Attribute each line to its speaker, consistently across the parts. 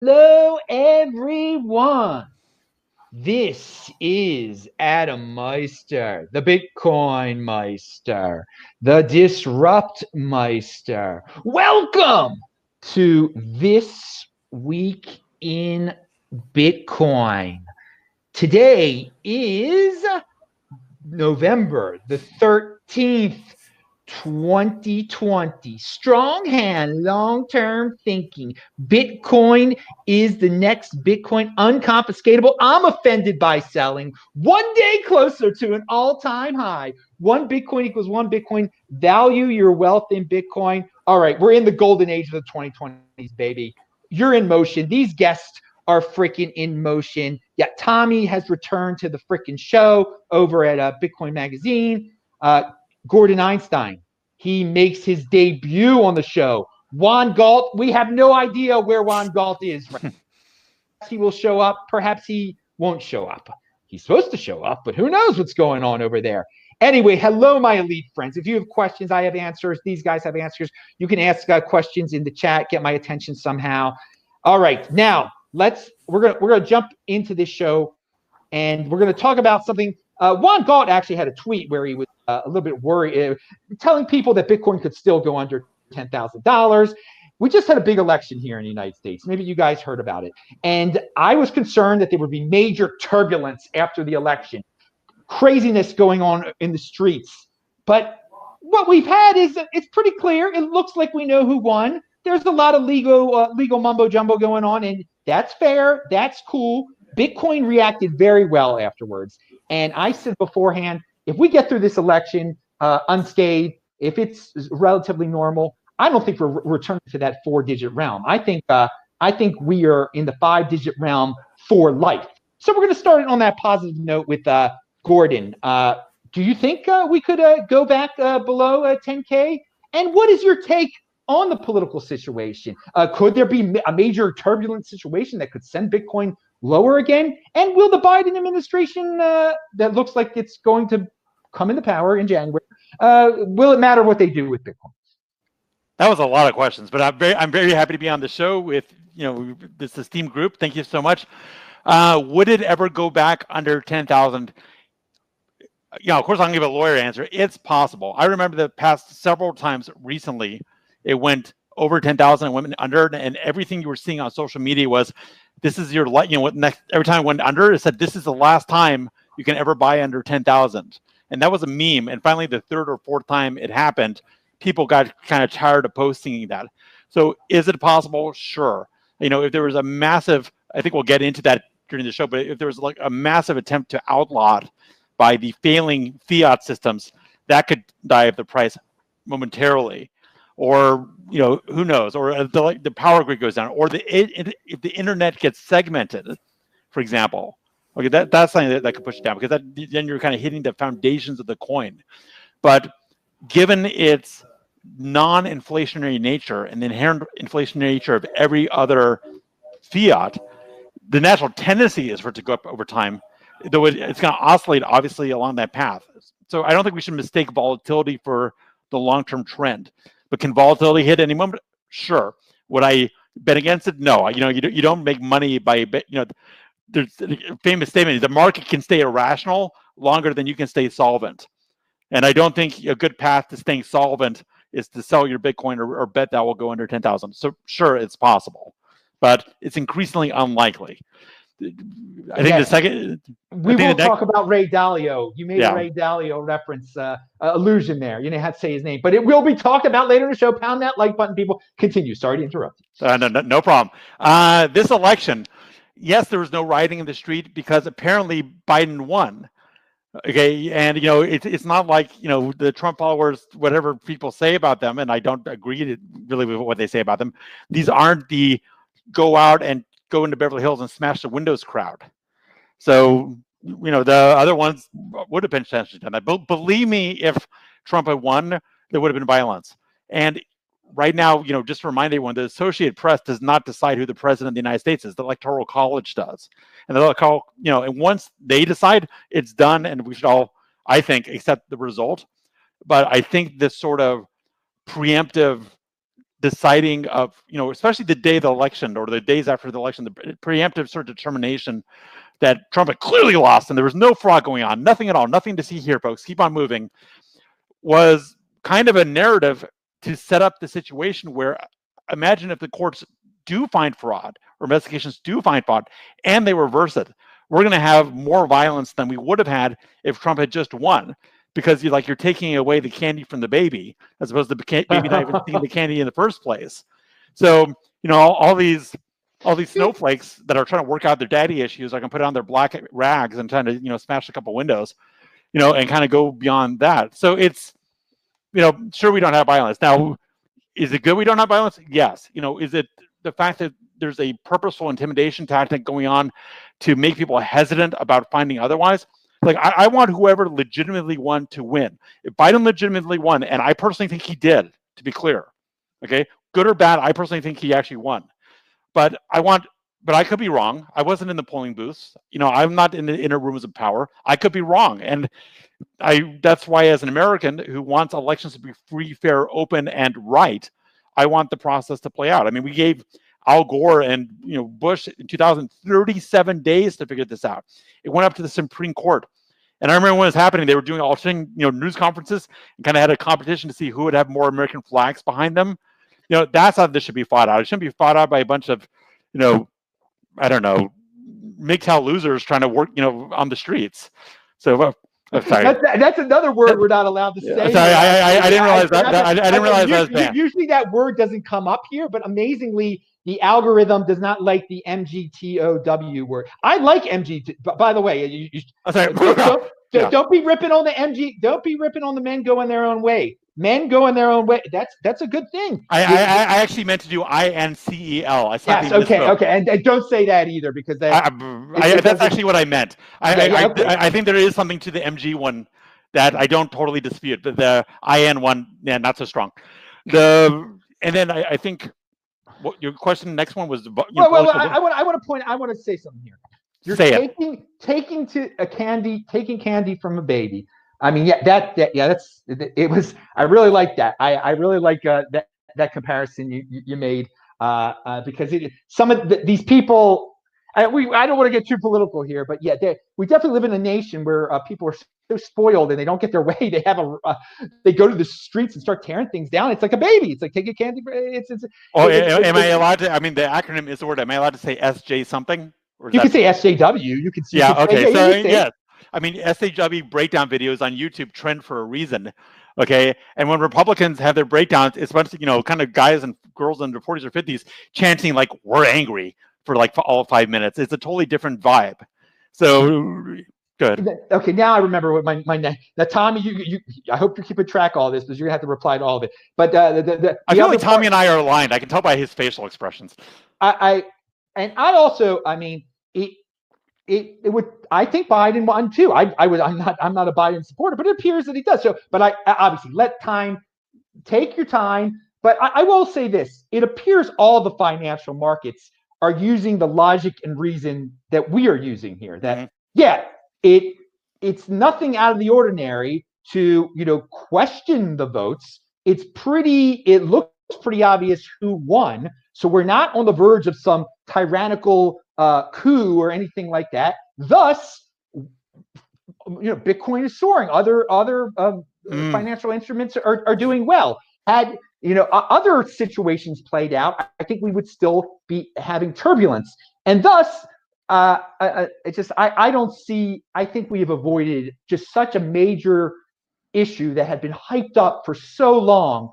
Speaker 1: Hello, everyone. This is Adam Meister, the Bitcoin Meister, the Disrupt Meister. Welcome to This Week in Bitcoin. Today is November the 13th, 2020. Strong hand, long term thinking. Bitcoin is the next Bitcoin, unconfiscatable. I'm offended by selling. One day closer to an all time high. One Bitcoin equals one Bitcoin. Value your wealth in Bitcoin. All right, we're in the golden age of the 2020s, baby. You're in motion. These guests are freaking in motion. Yeah, Tommy has returned to the freaking show over at Bitcoin Magazine. Gordon Einstein, he makes his debut on the show. Juan Galt, we have no idea where Juan Galt is. Right? He will show up. Perhaps he won't show up. He's supposed to show up, but who knows what's going on over there. Anyway, hello, my elite friends. If you have questions, I have answers. These guys have answers. You can ask questions in the chat, get my attention somehow. All right, now we're gonna jump into this show, and we're gonna talk about something. Juan Galt actually had a tweet where he was a little bit worried, telling people that Bitcoin could still go under $10,000. We just had a big election here in the United States. Maybe you guys heard about it. And I was concerned that there would be major turbulence after the election, craziness going on in the streets. But what we've had is it's pretty clear. It looks like we know who won. There's a lot of legal mumbo jumbo going on, and that's fair. That's cool. Bitcoin reacted very well afterwards. And I said beforehand, if we get through this election unscathed, if it's relatively normal, I don't think we're returning to that 4-digit realm. I think we are in the 5-digit realm for life. So we're going to start on that positive note with Gordon. Do you think we could go back below 10K? And what is your take on the political situation? Could there be a major turbulent situation that could send Bitcoin lower again? And will the Biden administration, that looks like it's going to come into power in January, will it matter what they do with Bitcoin?
Speaker 2: That was a lot of questions, but I'm very happy to be on the show with this esteemed group. Thank you so much. Would it ever go back under 10,000? Of course, I'm gonna give a lawyer answer. It's possible. I remember the past several times recently, it went over 10,000 and went under, and everything you were seeing on social media was, this is your next. Every time it went under, it said this is the last time you can ever buy under 10,000, and that was a meme. And finally, the third or fourth time it happened, people got kind of tired of posting that. So is it possible? Sure. If there was a massive, I think we'll get into that during the show, but if there was like a massive attempt to outlaw it by the failing fiat systems, that could dive the price momentarily. Or, who knows, or the power grid goes down, or if the internet gets segmented, for example. Okay, that's something that could push it down, because then you're kind of hitting the foundations of the coin. But given its non-inflationary nature and the inherent inflationary nature of every other fiat, the natural tendency is for it to go up over time, though it's going to oscillate obviously along that path. So I don't think we should mistake volatility for the long-term trend. But can volatility hit any moment? Sure. Would I bet against it? No. You don't make money by there's a famous statement: the market can stay irrational longer than you can stay solvent. And I don't think a good path to staying solvent is to sell your Bitcoin or bet that will go under 10,000. So sure, it's possible, but it's increasingly unlikely. I think the second...
Speaker 1: We will talk about Ray Dalio. You made a Ray Dalio reference, allusion there. You didn't have to say his name, but it will be talked about later in the show. Pound that like button, people. Continue. Sorry to interrupt.
Speaker 2: No problem. This election, yes, there was no rioting in the street because apparently Biden won. Okay, and it's not like the Trump followers, whatever people say about them, and I don't agree really with what they say about them. These aren't the go out and go into Beverly Hills and smash the windows crowd. So the other ones would have been potentially done that. But believe me, if Trump had won, there would have been violence. And right now, just to remind everyone, the Associated Press does not decide who the president of the United States is. The Electoral College does. And the Electoral, and once they decide, it's done, and we should all, I think, accept the result. But I think this sort of preemptive deciding of, especially the day of the election or the days after the election, the preemptive sort of determination that Trump had clearly lost and there was no fraud going on, nothing at all, nothing to see here, folks, keep on moving, was kind of a narrative to set up the situation where, imagine if the courts do find fraud or investigations do find fraud and they reverse it, we're going to have more violence than we would have had if Trump had just won, because you're taking away the candy from the baby as opposed to the baby not even seeing the candy in the first place. So all these snowflakes that are trying to work out their daddy issues are going to put on their black rags and trying to smash a couple windows, and kind of go beyond that. So it's sure, we don't have violence now. Is it good we don't have violence? Yes. Is it the fact that there's a purposeful intimidation tactic going on to make people hesitant about finding otherwise? I want whoever legitimately won to win. If Biden legitimately won, and I personally think he did, to be clear, okay, good or bad, I personally think he actually won. But I could be wrong. I wasn't in the polling booths. I'm not in the inner rooms of power. I could be wrong. And that's why, as an American who wants elections to be free, fair, open, and right, I want the process to play out. I mean, we gave Al Gore and Bush in 2037 days to figure this out. It went up to the Supreme Court. And I remember when it was happening, they were doing alternating news conferences and kind of had a competition to see who would have more American flags behind them. That's how this should be fought out. It shouldn't be fought out by a bunch of, I don't know, MGTOW losers trying to work, on the streets. So, sorry.
Speaker 1: That's another word we're not allowed to say.
Speaker 2: Sorry, I didn't realize that. I didn't realize that was banned.
Speaker 1: Usually that word doesn't come up here, but amazingly, the algorithm does not like the MGTOW word. I like MG. By the way, don't be ripping on the MG. Don't be ripping on the men going their own way. Men going their own way. That's a good thing.
Speaker 2: I actually meant to do INCEL.
Speaker 1: Yes. Okay. And don't say that either, because that's
Speaker 2: actually what I meant. I think there is something to the MG one that I don't totally dispute, but the IN one, not so strong. And then I think what your question next one was.
Speaker 1: I want to say something here. You're taking candy from a baby. I mean, it was. I really like that. I really like that comparison you made, because some of these people. I don't want to get too political here, but we definitely live in a nation where people are so spoiled and they don't get their way. They have they go to the streets and start tearing things down. It's like a baby. It's like take a candy.
Speaker 2: Am I allowed to? I mean, the acronym is the word. Am I allowed to say SJ something?
Speaker 1: You can say SJW. You can.
Speaker 2: Yeah. Okay. So yeah. I mean, SJW breakdown videos on YouTube trend for a reason, okay? And when Republicans have their breakdowns, it's a bunch of, kind of guys and girls in their 40s or 50s chanting like, we're angry for all 5 minutes. It's a totally different vibe. So, good.
Speaker 1: Okay, now I remember what my now, Tommy, you I hope you're keeping track of all this, because you're going to have to reply to all of it. But
Speaker 2: I feel like Tommy and I are aligned. I can tell by his facial expressions.
Speaker 1: I mean, it would. I think Biden won too. I'm not a Biden supporter, but it appears that he does. So, but I obviously take your time. But I will say this: it appears all the financial markets are using the logic and reason that we are using here. That it's nothing out of the ordinary to question the votes. It looks pretty obvious who won. So we're not on the verge of some tyrannical coup or anything like that. Thus, Bitcoin is soaring. Other financial instruments are doing well. Had other situations played out, I think we would still be having turbulence. And thus, I don't see. I think we have avoided just such a major issue that had been hyped up for so long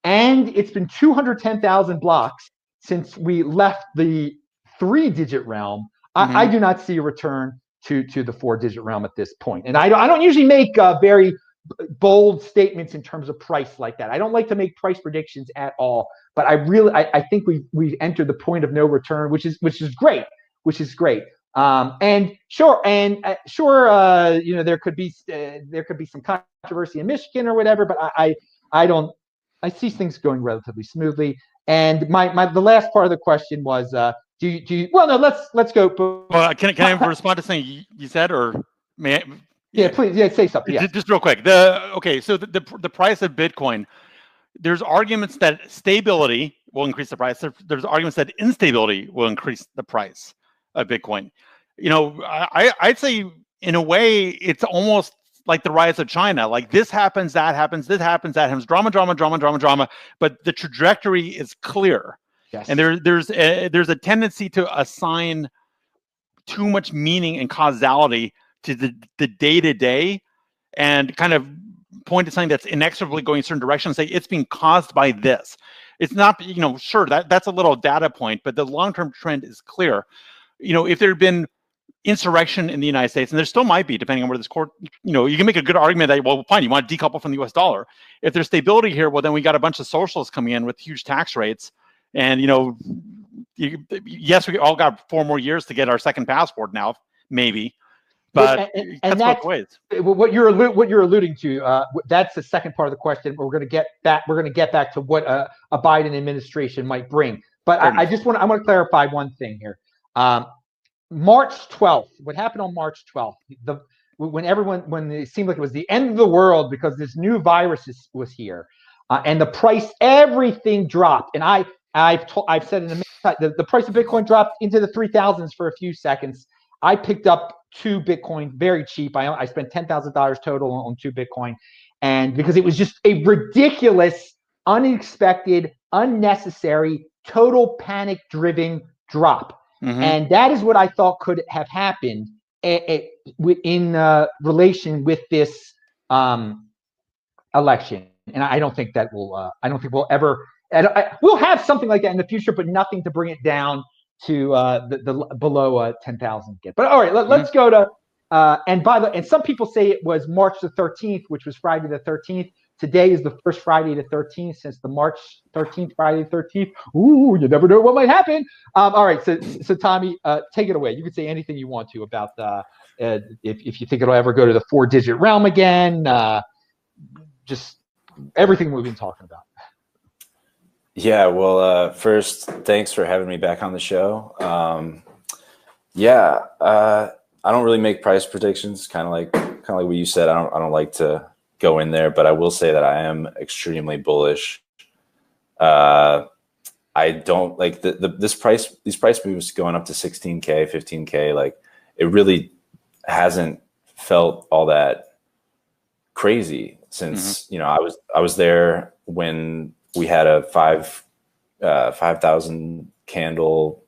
Speaker 1: and it's been 210,000 blocks since we left the 3-digit realm. I do not see a return to the 4-digit realm at this point. And I don't usually make very bold statements in terms of price like that. I don't like to make price predictions at all. But I think we've entered the point of no return, which is great. And sure, there could be some controversy in Michigan or whatever. But I see things going relatively smoothly. And the last part of the question was, do you? Well, no. Let's go.
Speaker 2: Well, can I respond to something you said, or may I?
Speaker 1: Yeah, please. Yeah, say something. Yeah.
Speaker 2: Just real quick. So the price of Bitcoin, there's arguments that stability will increase the price. There's arguments that instability will increase the price of Bitcoin. I'd say in a way it's almost like the rise of China. Like this happens, that happens, this happens, that happens. Drama, drama, drama, drama, drama. But the trajectory is clear.
Speaker 1: Yes.
Speaker 2: And there's a tendency to assign too much meaning and causality to the day-to-day and kind of point to something that's inexorably going a certain direction and say it's being caused by this. It's not, sure, that's a little data point, but the long-term trend is clear. If there had been insurrection in the United States, and there still might be, depending on where this court, you can make a good argument that, well, fine, you want to decouple from the US dollar. If there's stability here, well, then we got a bunch of socialists coming in with huge tax rates. And, yes, we all got 4 more years to get our second passport now, maybe. But
Speaker 1: and that's
Speaker 2: both ways.
Speaker 1: What you're alluding to. That's the second part of the question. We're going to get back. We're going to get back to what a Biden administration might bring. But I want to clarify one thing here. March 12th. What happened on March 12th? When it seemed like it was the end of the world because this new virus was here, and the price, everything dropped. And I've said in the price of Bitcoin dropped into the 3,000s for a few seconds. I picked up 2 Bitcoin very cheap. I spent $10,000 total on 2 Bitcoin, and because it was just a ridiculous, unexpected, unnecessary, total panic-driven drop, and that is what I thought could have happened in relation with this election. And I don't think that will. I don't think we'll ever. We'll have something like that in the future, but nothing to bring it down to the below 10,000 again. But all right, let's go to and some people say it was March the 13th, which was Friday the 13th. Today is the first Friday the 13th since the March 13th, Friday the 13th. Ooh, you never know what might happen. All right, so Tommy, take it away. You can say anything you want to about if you think it'll ever go to the 4-digit realm again. Just everything we've been talking about.
Speaker 3: Yeah, well, first, thanks for having me back on the show. I don't really make price predictions, kind of like what you said. I don't like to go in there, but I will say that I am extremely bullish. I don't like these price moves going up to 16K, 15K. Like it really hasn't felt all that crazy since I was there when we had a 5,000 candle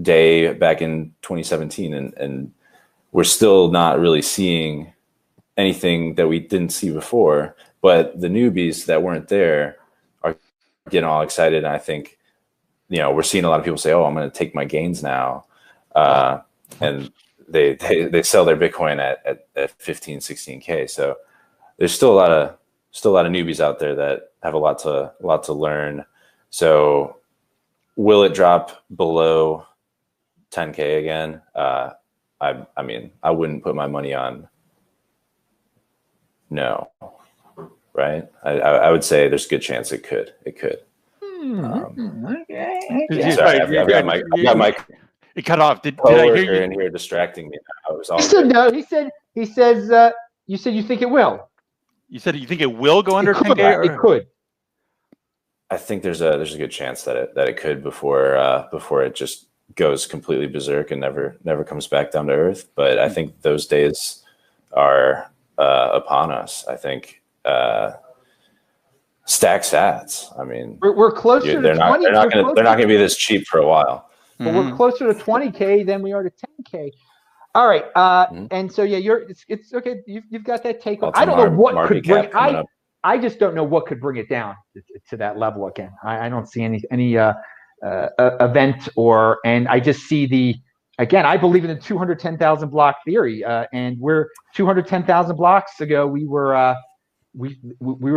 Speaker 3: day back in 2017, and we're still not really seeing anything that we didn't see before. But the newbies that weren't there are getting all excited, and I think we're seeing a lot of people say, "Oh, I'm going to take my gains now," and they sell their Bitcoin at 15, 16K. So there's still a lot of newbies out there that have a lot to learn. So will it drop below 10K again? I mean, I wouldn't put my money on no, right? I would say there's a good chance it could.
Speaker 1: Okay.
Speaker 3: Sorry, I've got my
Speaker 2: it cut off. Did I hear you
Speaker 3: in here distracting me?
Speaker 1: He said no. He says you said you think it will.
Speaker 2: You said you think it will go under 10K?
Speaker 1: It could.
Speaker 3: I think there's a good chance that it could before it just goes completely berserk and never comes back down to earth. But I think those days are upon us. I think stack sats. I mean,
Speaker 1: we're closer to 20.
Speaker 3: They're not going to be this cheap for a while.
Speaker 1: But we're closer to 20K than we are to 10K. All right, and so it's okay. You've got that take. I don't know what could bring. I just don't know what could bring it down to that level again. I don't see any event and I just see I believe in the 210,000 block theory, and we're 210,000 blocks ago. We were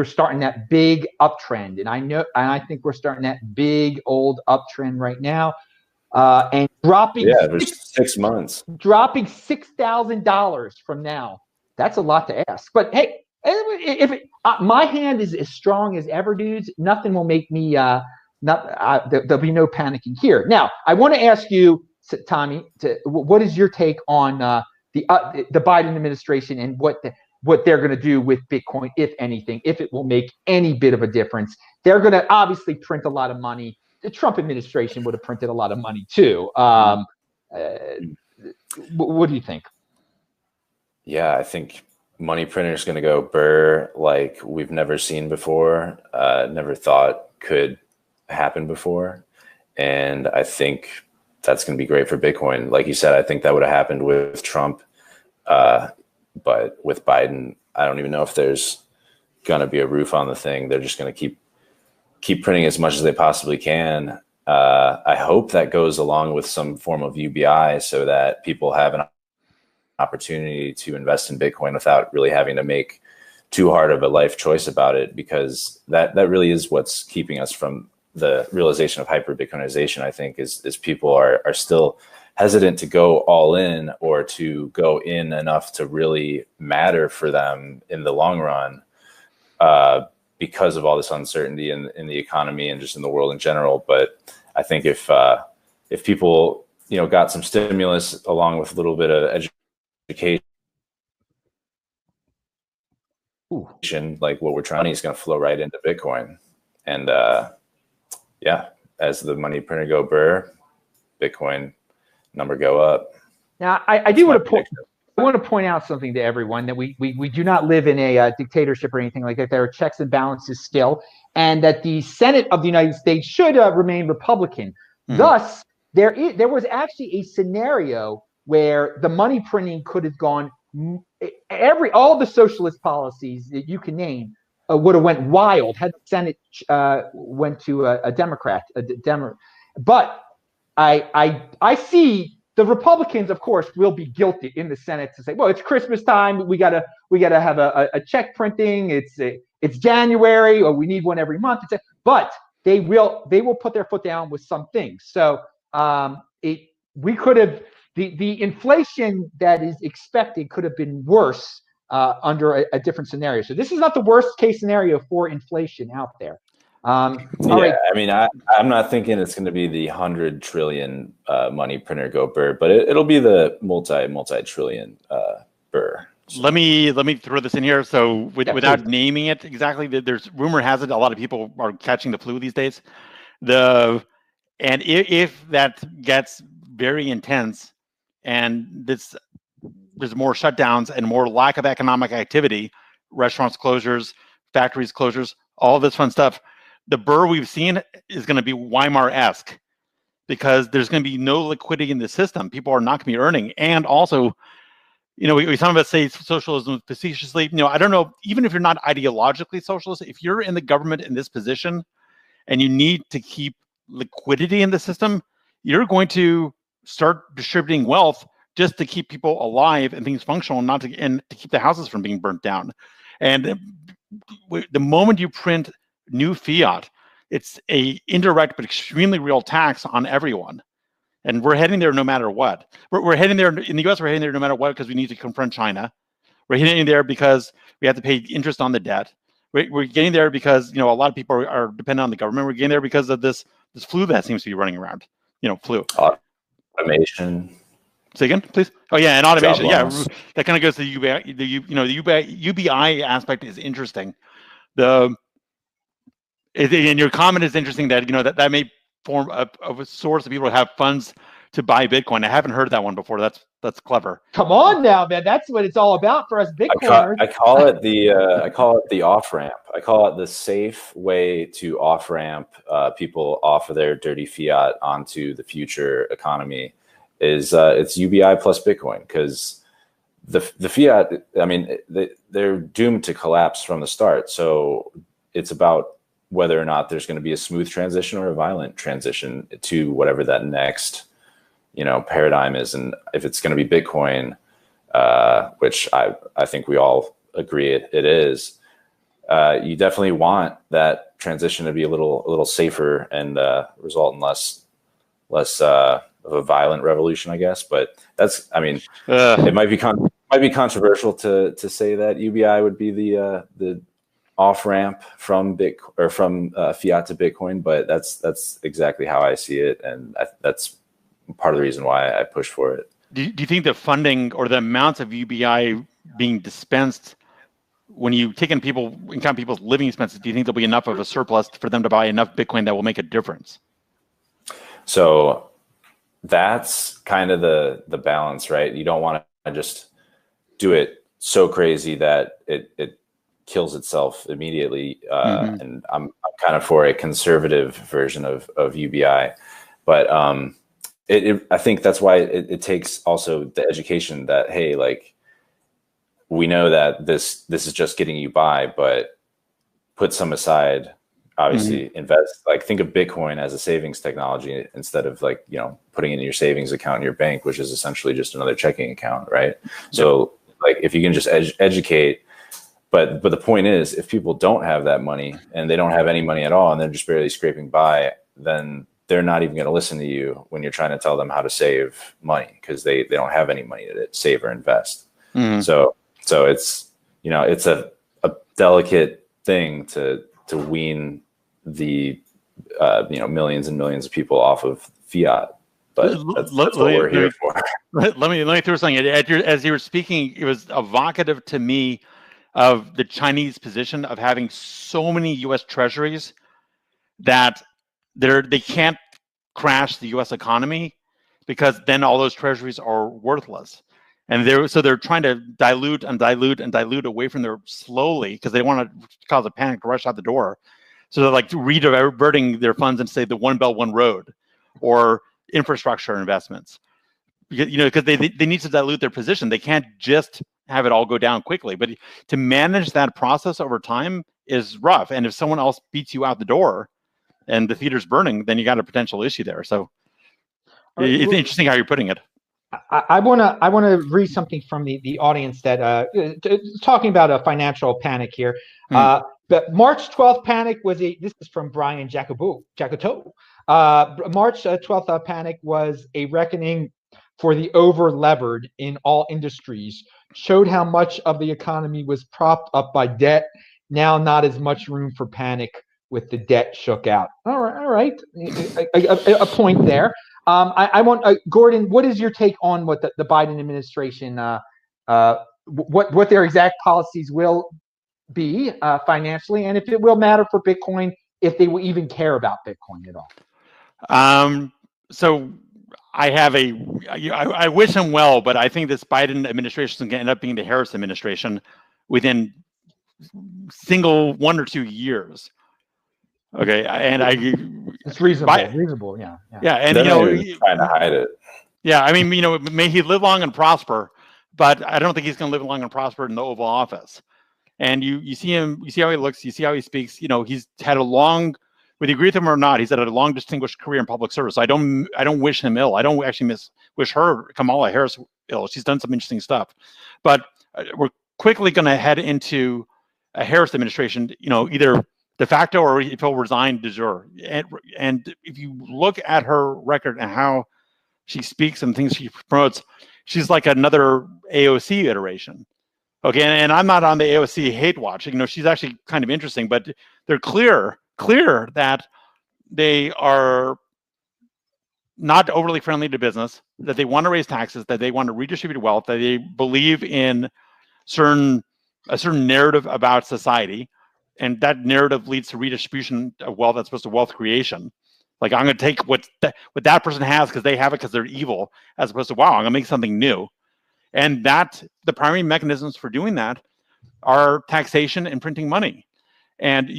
Speaker 1: starting that big uptrend, and I think we're starting that big old uptrend right now. And dropping
Speaker 3: there's 6 months.
Speaker 1: Dropping $6,000 from now. That's a lot to ask. But hey, if my hand is as strong as ever, dudes, nothing will make me there'll be no panicking here. Now, I want to ask you, Tommy, what is your take on the Biden administration and what they're going to do with Bitcoin, if anything, if it will make any bit of a difference? they're going to obviously print a lot of money. The Trump administration would have printed a lot of money too. What do you think?
Speaker 3: Yeah, I think money printer is going to go burr like we've never seen before, never thought could happen before. And I think that's going to be great for Bitcoin. Like you said, I think that would have happened with Trump. But with Biden, I don't even know if there's going to be a roof on the thing. They're just going to keep printing as much as they possibly can. I hope that goes along with some form of UBI so that people have an opportunity to invest in Bitcoin without really having to make too hard of a life choice about it, because that really is what's keeping us from the realization of hyper Bitcoinization. I think is people are still hesitant to go all in or to go in enough to really matter for them in the long run, because of all this uncertainty in the economy and just in the world in general. But I think if people got some stimulus along with a little bit of education, like what we're trying, is going to flow right into Bitcoin. And as the money printer go burr, Bitcoin number go up.
Speaker 1: Now, I do want to point out something to everyone, that we do not live in a dictatorship or anything like that. There are checks and balances still, and that the Senate of the United States should remain Republican. Mm-hmm. Thus, there was actually a scenario where the money printing could have gone, all the socialist policies that you can name would have went wild had the Senate went to a Democrat. But I see the Republicans, of course, will be guilty in the Senate to say, well, it's Christmas time, we gotta have a check printing. It's January, or we need one every month. But they will put their foot down with some things. So we could have. The inflation that is expected could have been worse under a different scenario. So this is not the worst case scenario for inflation out there.
Speaker 3: Right. I mean, I'm not thinking it's going to be the 100 trillion money printer go burr, but it'll be the multi-trillion burr.
Speaker 2: So. Let me throw this in here. So without naming it exactly, there's rumor has it a lot of people are catching the flu these days. And if that gets very intense, and there's more shutdowns and more lack of economic activity, restaurants closures, factories closures, all this fun stuff, the burr we've seen is going to be Weimar-esque, because there's going to be no liquidity in the system. People are not going to be earning. And also, some of us say socialism facetiously. I don't know, even if you're not ideologically socialist, if you're in the government in this position and you need to keep liquidity in the system, you're going to start distributing wealth just to keep people alive and things functional, and to keep the houses from being burnt down. And the moment you print new fiat, it's a indirect but extremely real tax on everyone. And we're heading there no matter what. We're heading there in the US. We're heading there no matter what, because we need to confront China. We're heading there because we have to pay interest on the debt. We're getting there because a lot of people are dependent on the government. We're getting there because of this flu that seems to be running around. Flu.
Speaker 3: Automation.
Speaker 2: Say again, please. Oh yeah, and automation. Yeah, that kind of goes to the UBI. The UBI aspect is interesting. And your comment is interesting that that may form of a source of people who have funds to buy Bitcoin. I haven't heard that one before. That's clever.
Speaker 1: Come on now, man. That's what it's all about for us Bitcoiners.
Speaker 3: I call it the off ramp. I call it the safe way to off ramp people off of their dirty fiat onto the future economy. It's UBI plus Bitcoin, because the fiat, I mean, they're doomed to collapse from the start. So it's about whether or not there's going to be a smooth transition or a violent transition to whatever that next paradigm is. And if it's going to be Bitcoin, which I think we all agree it is, you definitely want that transition to be a little safer and result in less of a violent revolution, I guess. But that's, I mean, it might be controversial to say that UBI would be the off ramp from fiat to Bitcoin, but that's exactly how I see it, and that's part of the reason why I push for it.
Speaker 2: Do you think the funding or the amounts of UBI being dispensed when you take in count people's living expenses, do you think there'll be enough of a surplus for them to buy enough Bitcoin that will make a difference?
Speaker 3: So that's kind of the balance, right? You don't want to just do it so crazy that it kills itself immediately. And I'm kind of for a conservative version of UBI, but I think that's why it takes also the education that, hey, like, we know that this is just getting you by, but put some aside. Obviously, invest. Like, think of Bitcoin as a savings technology instead of, like, putting it in your savings account in your bank, which is essentially just another checking account, right? So, like, if you can just educate, but the point is, if people don't have that money and they don't have any money at all, and they're just barely scraping by, then they're not even going to listen to you when you're trying to tell them how to save money, because they don't have any money to save or invest. So it's, it's a delicate thing to wean the, millions and millions of people off of fiat, but that's what we're here for.
Speaker 2: Let me throw something. As you were speaking, it was evocative to me of the Chinese position of having so many U.S. treasuries that they can't crash the U.S. economy, because then all those treasuries are worthless. And they're trying to dilute away from there slowly, because they want to cause a panic to rush out the door. So they're like rediverting their funds into, say, the One Belt, One Road or infrastructure investments. Because they need to dilute their position. They can't just have it all go down quickly. But to manage that process over time is rough. And if someone else beats you out the door and the theater's burning, then you got a potential issue there. So it's interesting how you're putting it.
Speaker 1: I want to read something from the audience that talking about a financial panic here. The March 12th panic was this is from Brian Jacoto. March 12th panic was a reckoning for the over-levered in all industries, showed how much of the economy was propped up by debt. Now not as much room for panic with the debt shook out. All right. A point there. I want Gordon. What is your take on what the Biden administration, what their exact policies will be financially, and if it will matter for Bitcoin, if they will even care about Bitcoin at all?
Speaker 2: So I wish him well, but I think this Biden administration is going to end up being the Harris administration within single 1 or 2 years. Okay, and
Speaker 1: it's reasonable, yeah.
Speaker 2: And
Speaker 3: trying to hide it.
Speaker 2: Yeah, I mean, may he live long and prosper, but I don't think he's going to live long and prosper in the Oval Office. And you see him, you see how he looks, you see how he speaks. He's had a long, whether you agree with him or not, he's had a long, distinguished career in public service. So I don't wish him ill. I don't actually wish her, Kamala Harris, ill. She's done some interesting stuff, but we're quickly going to head into a Harris administration. Either de facto or if he'll resign de jure. And if you look at her record and how she speaks and things she promotes, she's like another AOC iteration. Okay, and I'm not on the AOC hate watch. She's actually kind of interesting, but they're clear that they are not overly friendly to business, that they want to raise taxes, that they want to redistribute wealth, that they believe in a certain narrative about society. And that narrative leads to redistribution of wealth as opposed to wealth creation. Like, I'm going to take what that person has because they have it because they're evil, as opposed to, wow, I'm going to make something new. And the primary mechanisms for doing that are taxation and printing money. And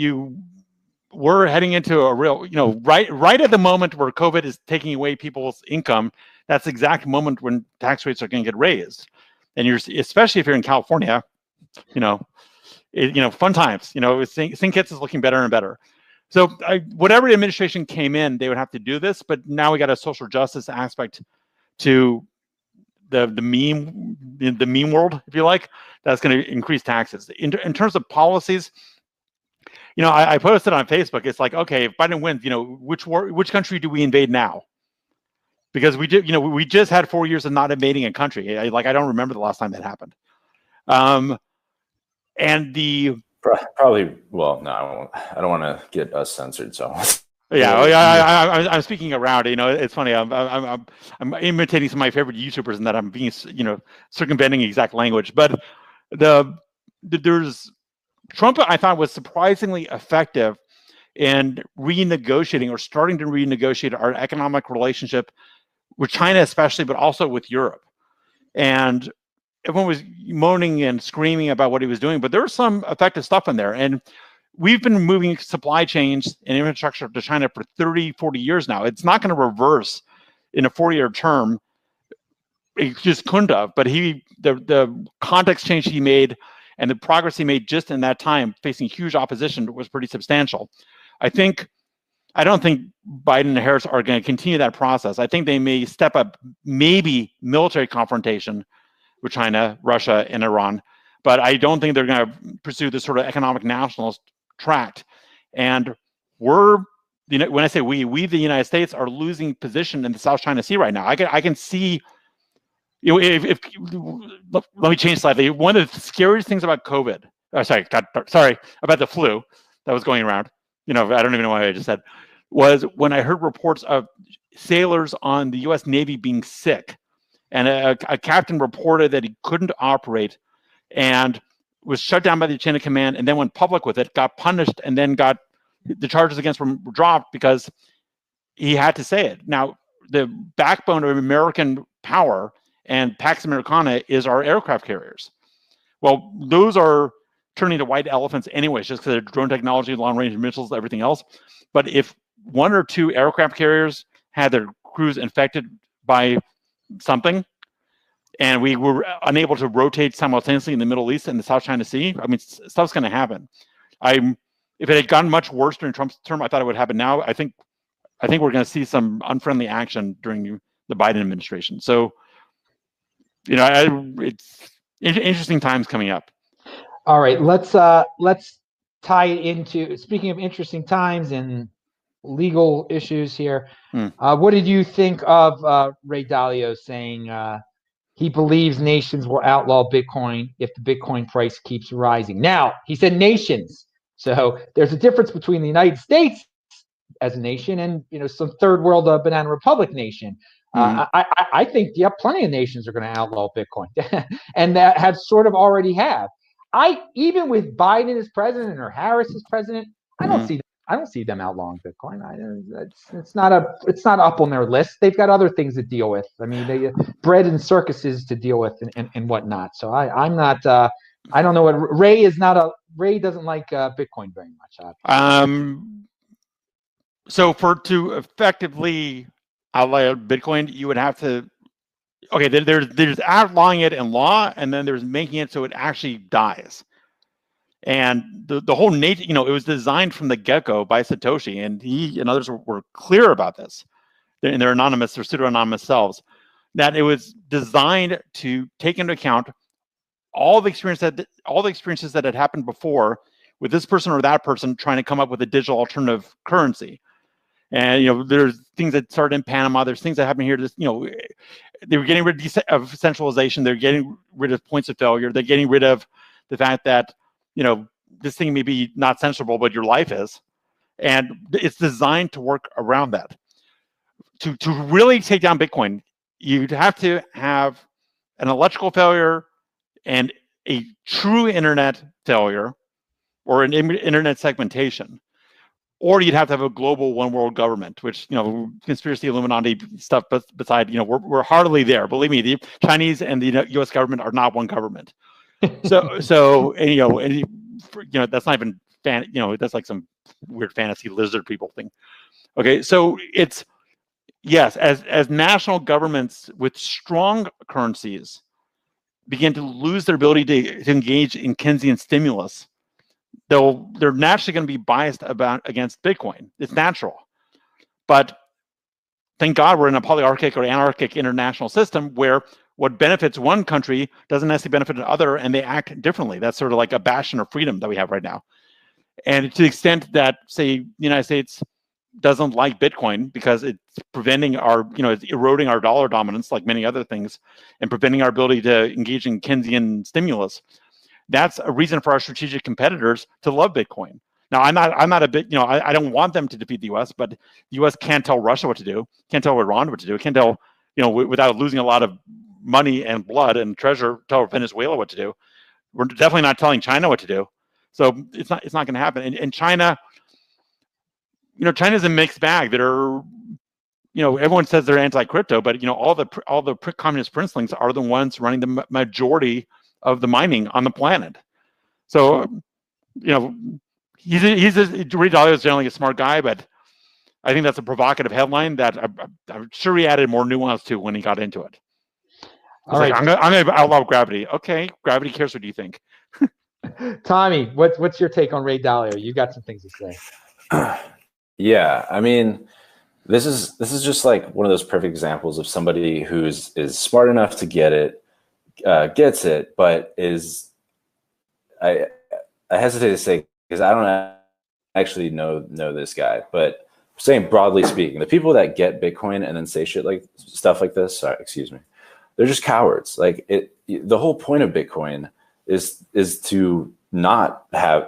Speaker 2: we're heading into a real, right at the moment where COVID is taking away people's income, that's the exact moment when tax rates are going to get raised. And especially if you're in California, fun times. Syncits is looking better and better. So whatever administration came in, they would have to do this. But now we got a social justice aspect to the meme world, if you like, that's going to increase taxes. In terms of policies, I posted on Facebook. It's like, okay, if Biden wins, which country do we invade now? Because we just had 4 years of not invading a country. I don't remember the last time that happened. And
Speaker 3: probably, well, no, I don't want to get us censored. So
Speaker 2: I'm speaking around. It's funny. I'm imitating some of my favorite YouTubers, and that I'm being circumventing exact language. But there's Trump, I thought, was surprisingly effective in renegotiating or starting to renegotiate our economic relationship with China, especially, but also with Europe. And everyone was moaning and screaming about what he was doing, but there was some effective stuff in there. And we've been moving supply chains and infrastructure to China for 30, 40 years now. It's not going to reverse in a 4-year term. It just couldn't have. But the context change he made and the progress he made just in that time, facing huge opposition, was pretty substantial. I don't think Biden and Harris are going to continue that process. I think they may step up maybe military confrontation with China, Russia, and Iran, but I don't think they're going to pursue this sort of economic nationalist tract. And when I say we, the United States, are losing position in the South China Sea right now. I can see, let me change slightly. One of the scariest things about COVID, about the flu that was going around, I don't even know what I just said, was when I heard reports of sailors on the U.S. Navy being sick, and a captain reported that he couldn't operate and was shut down by the chain of command, and then went public with it, got punished, and then got the charges against him dropped because he had to say it. Now, the backbone of American power and Pax Americana is our aircraft carriers. Well, those are turning to white elephants anyways, just because of drone technology, long-range missiles, everything else. But if 1 or 2 aircraft carriers had their crews infected by something, and we were unable to rotate simultaneously in the Middle East and the South China Sea, I mean, stuff's going to happen. If it had gotten much worse during Trump's term, I thought it would happen now. I think we're going to see some unfriendly action during the Biden administration. So, it's interesting times coming up.
Speaker 1: All right, let's tie it into, speaking of interesting times and legal issues here. What did you think of Ray Dalio saying he believes nations will outlaw Bitcoin if the Bitcoin price keeps rising? Now, he said nations. So there's a difference between the United States as a nation and some third world banana republic nation. I think plenty of nations are going to outlaw Bitcoin, and that have sort of already have. Even with Biden as president or Harris as president, I don't see them outlawing Bitcoin. It's not up on their list. They've got other things to deal with. I mean, they bread and circuses to deal with and whatnot. So I'm not. I don't know what Ray is not a. Ray doesn't like Bitcoin very much.
Speaker 2: So to effectively outlaw Bitcoin, you would have to. Okay, there's outlawing it in law, and then there's making it so it actually dies. And the whole nature, it was designed from the get-go by Satoshi, and he and others were clear about this in their anonymous or pseudo-anonymous selves, that it was designed to take into account all the experiences that had happened before with this person or that person trying to come up with a digital alternative currency. And there's things that started in Panama. There's things that happen here. They were getting rid of centralization. They're getting rid of points of failure. They're getting rid of the fact that this thing may be not censorable, but your life is, and it's designed to work around that. To really take down Bitcoin, you'd have to have an electrical failure and a true internet failure, or an internet segmentation. Or you'd have to have a global one world government, which, conspiracy Illuminati stuff, but beside, we're hardly there. Believe me, the Chinese and the US government are not one government. So that's not even that's like some weird fantasy lizard people thing. Okay, so it's, yes, as national governments with strong currencies begin to lose their ability to engage in Keynesian stimulus, they're naturally going to be biased against Bitcoin. It's natural. But thank God we're in a polyarchic or anarchic international system where what benefits one country doesn't necessarily benefit another, and they act differently. That's sort of like a bastion of freedom that we have right now. And to the extent that, say, the United States doesn't like Bitcoin because it's preventing it's eroding our dollar dominance, like many other things, and preventing our ability to engage in Keynesian stimulus, that's a reason for our strategic competitors to love Bitcoin. Now, I'm not a bit, I don't want them to defeat the U.S., but the U.S. can't tell Russia what to do, can't tell Iran what to do, can't tell, without losing a lot of money and blood and treasure, tell Venezuela what to do. We're definitely not telling China what to do. So it's not going to happen. And China, China's a mixed bag. Everyone says they're anti-crypto, but all the communist princelings are the ones running the majority of the mining on the planet. So Ray Dalio is generally a smart guy, but I think that's a provocative headline that I'm sure he added more nuance to when he got into it. All right, I'm gonna outlaw gravity. Okay, gravity cares. What do you think?
Speaker 1: Tommy, what's your take on Ray Dalio? You got some things to say.
Speaker 3: Yeah, I mean, this is just like one of those perfect examples of somebody is smart enough to get it, gets it, but I hesitate to say, because I don't actually know this guy, but saying broadly speaking, the people that get Bitcoin and then say stuff like this, they're just cowards. Like the whole point of Bitcoin is to not have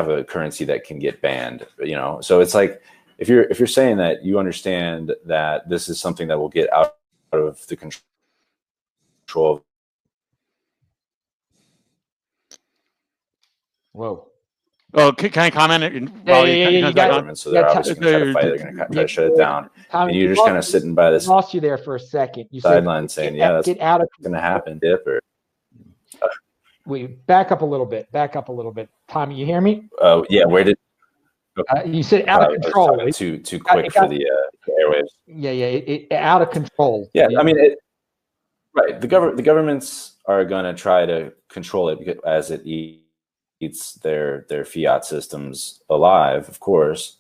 Speaker 3: a currency that can get banned. So it's like if you're saying that you understand that this is something that will get out of the control.
Speaker 1: Whoa.
Speaker 2: Oh, can I comment?
Speaker 3: Government, so they're obviously going to try to fight. They're going to try to shut it down.
Speaker 1: Tommy,
Speaker 3: and you're just kind of sitting by this.
Speaker 1: Lost you there for a second. You
Speaker 3: sideline saying, "Yeah, that's going to happen." Dip or.
Speaker 1: Wait, back up a little bit. Tommy, you hear me?
Speaker 3: Oh yeah, where did?
Speaker 1: You said out of control.
Speaker 3: Too quick for the airwaves.
Speaker 1: Yeah, out of control.
Speaker 3: Yeah, I mean, right. The governments are going to try to control it because as it eats their fiat systems alive, of course.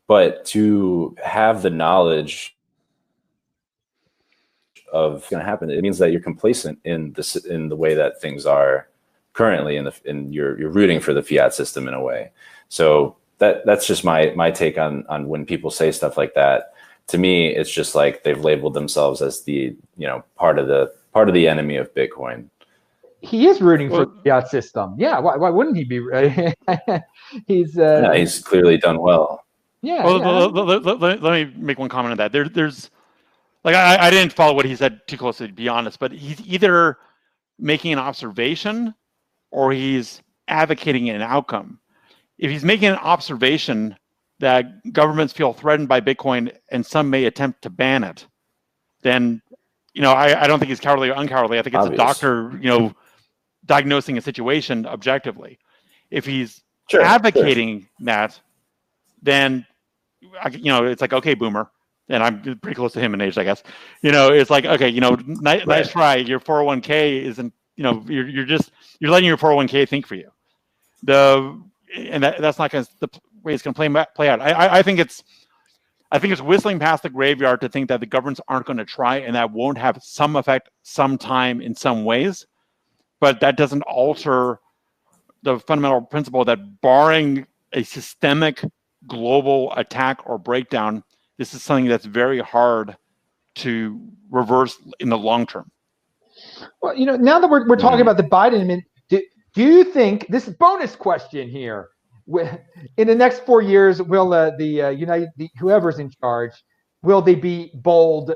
Speaker 3: But to have the knowledge of what's going to happen, it means that you're complacent in the way that things are currently, and you're rooting for the fiat system in a way. So that's just my take on when people say stuff like that. To me, it's just like they've labeled themselves as the part of the enemy of Bitcoin.
Speaker 1: He is rooting for the fiat system. Yeah, why wouldn't he be?
Speaker 3: He's clearly done well.
Speaker 1: Yeah.
Speaker 2: Let me make one comment on that. There's like I didn't follow what he said too closely, to be honest, but he's either making an observation or he's advocating an outcome. If he's making an observation that governments feel threatened by Bitcoin and some may attempt to ban it, then I don't think he's cowardly or uncowardly. I think it's obvious. A doctor, diagnosing a situation objectively. If he's advocating that, then it's like, okay, boomer. And I'm pretty close to him in age, I guess. It's like, okay, nice try. Your 401k isn't, you're letting your 401k think for you. That's not the way it's going to play out. I think it's whistling past the graveyard to think that the governments aren't going to try, and that won't have some effect sometime in some ways. But that doesn't alter the fundamental principle that barring a systemic global attack or breakdown, this is something that's very hard to reverse in the long term.
Speaker 1: Well, now that we're talking about the Biden admin, do you think, this is a bonus question here, in the next 4 years, will whoever's in charge, will they be bold?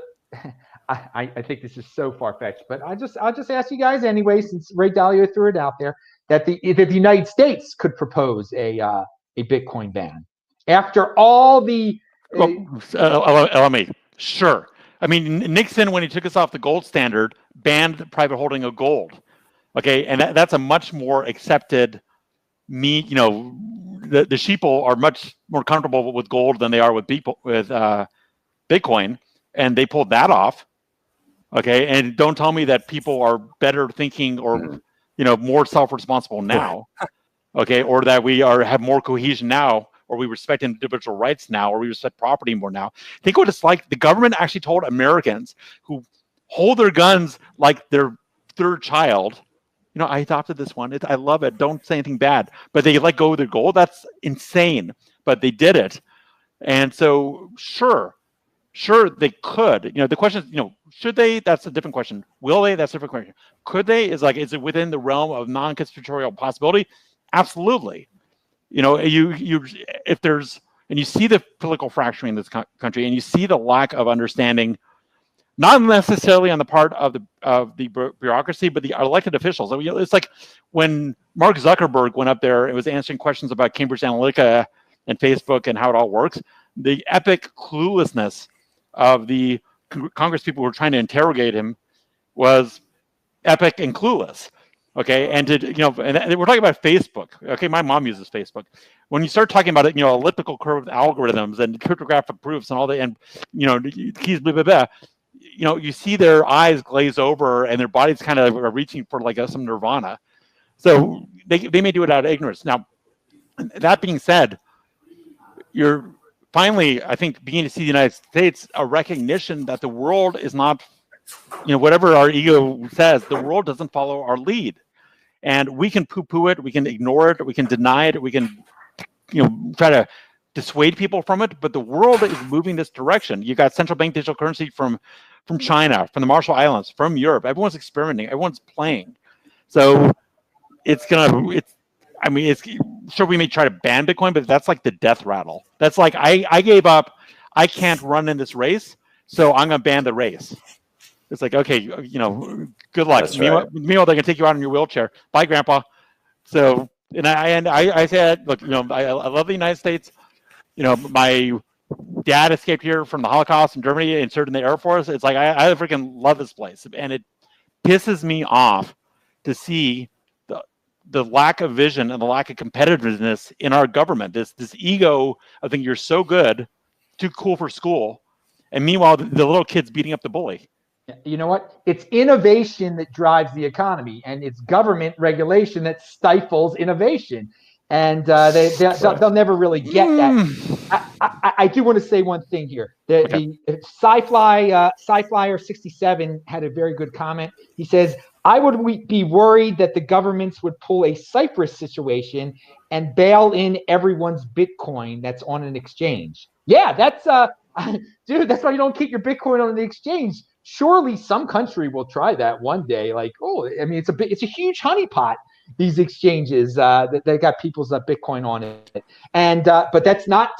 Speaker 1: I think this is so far-fetched, but I'll just ask you guys anyway, since Ray Dalio threw it out there, that the United States could propose a Bitcoin ban after all the.
Speaker 2: LME, sure. I mean, Nixon, when he took us off the gold standard, banned private holding of gold. Okay, and that's a much more accepted. The sheeple are much more comfortable with gold than they are with Bitcoin, and they pulled that off. Okay, and don't tell me that people are better thinking or more self-responsible now. Okay, or that we have more cohesion now, or we respect individual rights now, or we respect property more now. Think what it's like. The government actually told Americans who hold their guns like their third child, I adopted this one. I love it. Don't say anything bad. But they let go of their gold. That's insane. But they did it. And so, sure, they could. The question is, should they? That's a different question. Will they? That's a different question. Could they? Is it within the realm of non-conspiratorial possibility? Absolutely. If there's, and you see the political fracturing in this country, and you see the lack of understanding not necessarily on the part of the bureaucracy, but the elected officials. I mean, it's like when Mark Zuckerberg went up there and was answering questions about Cambridge Analytica and Facebook and how it all works. The epic cluelessness of the Congress people who were trying to interrogate him was epic and clueless. Okay, and and we're talking about Facebook. Okay, my mom uses Facebook. When you start talking about it, elliptical curve algorithms and cryptographic proofs and all that, and keys, blah blah blah. You see their eyes glaze over and their bodies kind of are reaching for like some nirvana. So they may do it out of ignorance. Now, that being said, you're finally, I think, beginning to see the United States a recognition that the world is not, whatever our ego says, the world doesn't follow our lead. And we can poo-poo it, we can ignore it, we can deny it, we can, try to dissuade people from it. But the world is moving this direction. You got central bank digital currency from China, from the Marshall Islands, from Europe. Everyone's experimenting, everyone's playing. So sure, we may try to ban Bitcoin, but that's like the death rattle. That's like, I gave up, I can't run in this race, so I'm going to ban the race. It's like, okay, good luck. Meanwhile, they're going to take you out in your wheelchair. Bye, Grandpa. So, and I said, look, I love the United States. My dad escaped here from the Holocaust in Germany and served in the Air Force. It's like, I freaking love this place. And it pisses me off to see the lack of vision and the lack of competitiveness in our government. This ego of thinking you're so good, too cool for school. And meanwhile, the little kid's beating up the bully.
Speaker 1: You know what? It's innovation that drives the economy, and it's government regulation that stifles innovation. And they'll never really get that. I do want to say one thing here. The Sci-Flyer 67 had a very good comment. He says, I would be worried that the governments would pull a Cyprus situation and bail in everyone's Bitcoin that's on an exchange. Yeah, that's dude, that's why you don't keep your Bitcoin on the exchange. Surely some country will try that one day. Like, it's a huge honeypot, these exchanges that they got people's Bitcoin on it. And but that's not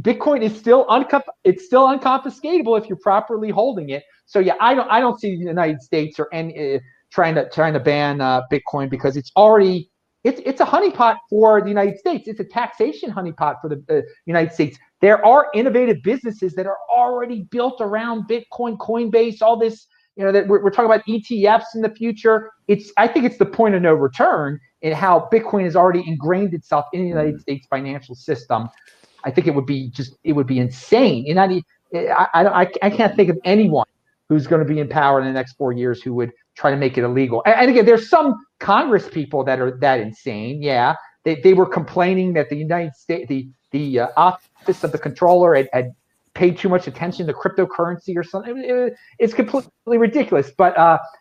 Speaker 1: Bitcoin is still unconfiscatable if you're properly holding it. So yeah, I don't see the United States or any trying to ban Bitcoin, because it's already it's a honeypot for the United States. It's a taxation honeypot for the United States. There are innovative businesses that are already built around Bitcoin, Coinbase, all this. That we're talking about ETFs in the future. I think it's the point of no return in how Bitcoin has already ingrained itself in the United States financial system. I think it would be insane. And I can't think of anyone who's going to be in power in the next 4 years who would try to make it illegal. And again, there's some Congress people that are that insane. Yeah, they were complaining that the United States, the office of the controller had paid too much attention to cryptocurrency or something. It's completely ridiculous. But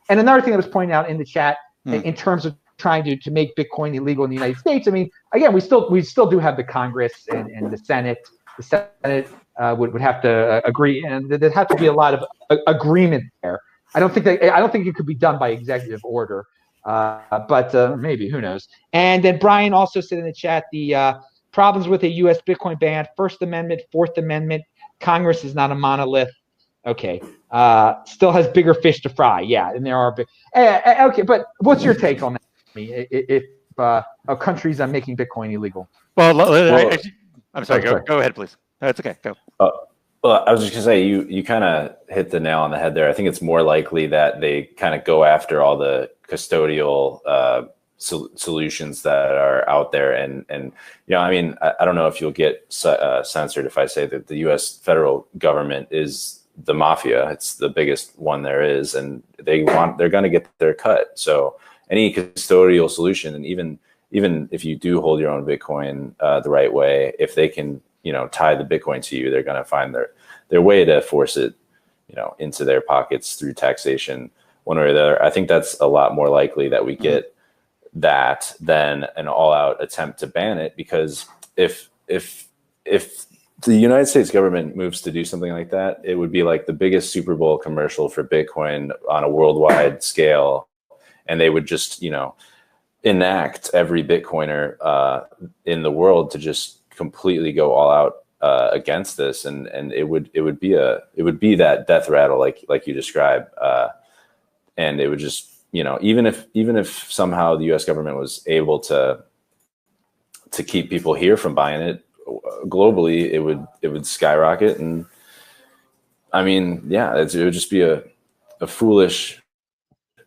Speaker 1: and another thing that was pointed out in the chat in terms of trying to make Bitcoin illegal in the United States. I mean, again, we still do have the Congress and the Senate. The Senate would have to agree, and there'd have to be a lot of agreement there. I don't think it could be done by executive order, but maybe, who knows. And then Brian also said in the chat the problems with a U.S. Bitcoin ban: First Amendment, Fourth Amendment. Congress is not a monolith. Okay, still has bigger fish to fry. Yeah, and there are big. Okay, but what's your take on that? If countries are making Bitcoin illegal?
Speaker 2: Well, I'm sorry. Go ahead, please. No, it's okay. Go.
Speaker 3: Well, I was just gonna say you kind of hit the nail on the head there. I think it's more likely that they kind of go after all the custodial solutions that are out there, and I mean, I don't know if you'll get censored if I say that the U.S. federal government is the mafia. It's the biggest one there is, and they're going to get their cut. So any custodial solution, and even if you do hold your own Bitcoin the right way, if they can tie the Bitcoin to you, they're going to find their way to force it into their pockets through taxation one way or the other. I think that's a lot more likely that we get that than an all-out attempt to ban it, because if the United States government moves to do something like that, it would be like the biggest Super Bowl commercial for Bitcoin on a worldwide scale, and they would just enact every Bitcoiner in the world to just completely go all out against this, and it would be that death rattle like you described, and it would just, even if somehow the U.S. government was able to keep people here from buying it, globally it would skyrocket. And I mean, yeah, it would just be a foolish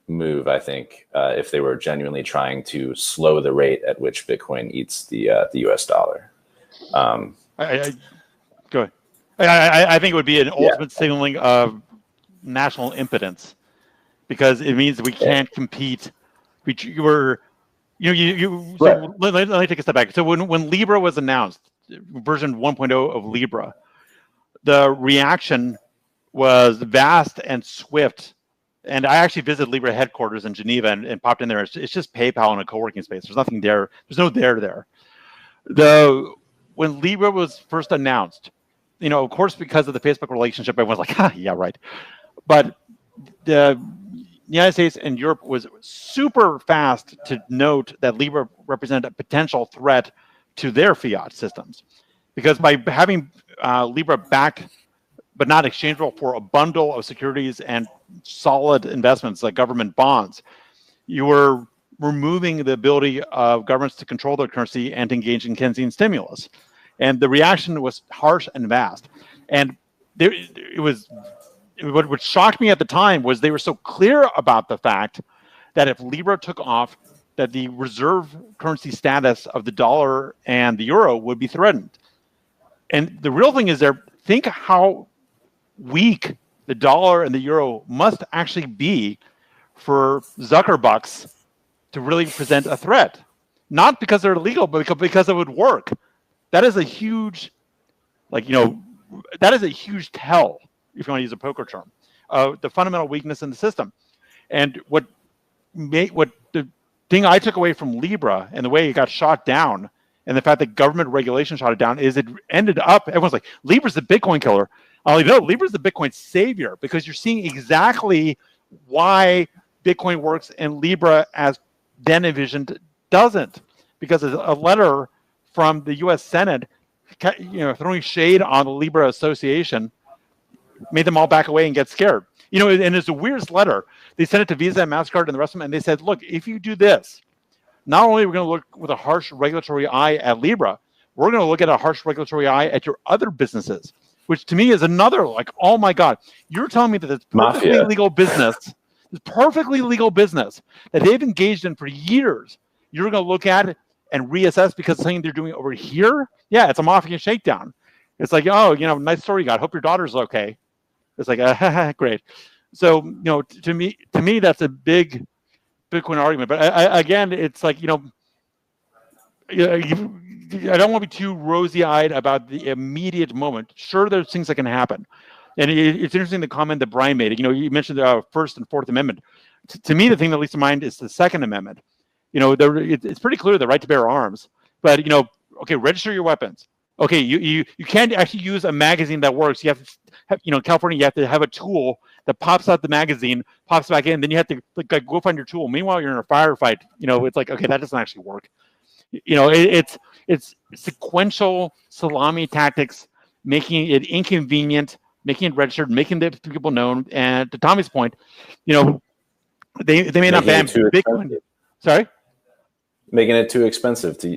Speaker 3: move, I think, if they were genuinely trying to slow the rate at which Bitcoin eats the U.S. dollar.
Speaker 2: Go ahead. I think it would be an ultimate signaling of national impotence, because it means we can't compete. Let me take a step back. So when Libra was announced, version 1.0 of Libra, the reaction was vast and swift. And I actually visited Libra headquarters in Geneva and popped in there. It's just PayPal in a co-working space. There's nothing there. There's no there. When Libra was first announced, of course, because of the Facebook relationship, everyone's like, yeah, right. But the United States and Europe was super fast to note that Libra represented a potential threat to their fiat systems, because by having Libra backed but not exchangeable for a bundle of securities and solid investments like government bonds, you were removing the ability of governments to control their currency and to engage in Keynesian stimulus. And the reaction was harsh and vast. And what shocked me at the time was they were so clear about the fact that if Libra took off, that the reserve currency status of the dollar and the euro would be threatened. And the real thing is think how weak the dollar and the euro must actually be for Zuckerbucks to really present a threat. Not because they're illegal, but because it would work. That is a huge, that is a huge tell, if you want to use a poker term, the fundamental weakness in the system. And what the thing I took away from Libra and the way it got shot down, and the fact that government regulation shot it down, is it ended up, everyone's like, Libra's the Bitcoin killer. No, Libra's the Bitcoin savior, because you're seeing exactly why Bitcoin works and Libra, as then envisioned, doesn't. Because a letter from the U.S. Senate, throwing shade on the Libra Association, made them all back away and get scared. And it's the weirdest letter. They sent it to Visa and MasterCard and the rest of them, and they said, look, if you do this, not only are we going to look with a harsh regulatory eye at Libra, we're going to look at a harsh regulatory eye at your other businesses, which to me is another, oh my God, you're telling me that it's perfectly legal business, that they've engaged in for years, you're going to look at it and reassess because something they're doing over here? Yeah, it's a mafia shakedown. It's like, nice story you got. Hope your daughter's okay. It's like, great. So, to me, that's a big Bitcoin argument. But again, it's like, I don't want to be too rosy-eyed about the immediate moment. Sure, there's things that can happen. And it's interesting the comment that Brian made. You mentioned the First and Fourth Amendment. To me, the thing that leads to mind is the Second Amendment. It's pretty clear the right to bear arms. But, okay, register your weapons. Okay, you can't actually use a magazine that works. You have to have, California, you have to have a tool that pops out the magazine, pops back in, then you have to go find your tool. Meanwhile, you're in a firefight. It's like, okay, that doesn't actually work. It's sequential salami tactics, making it inconvenient, making it registered, making the people known. And to Tommy's point, they may not ban Bitcoin. Sorry?
Speaker 3: Making it too expensive to,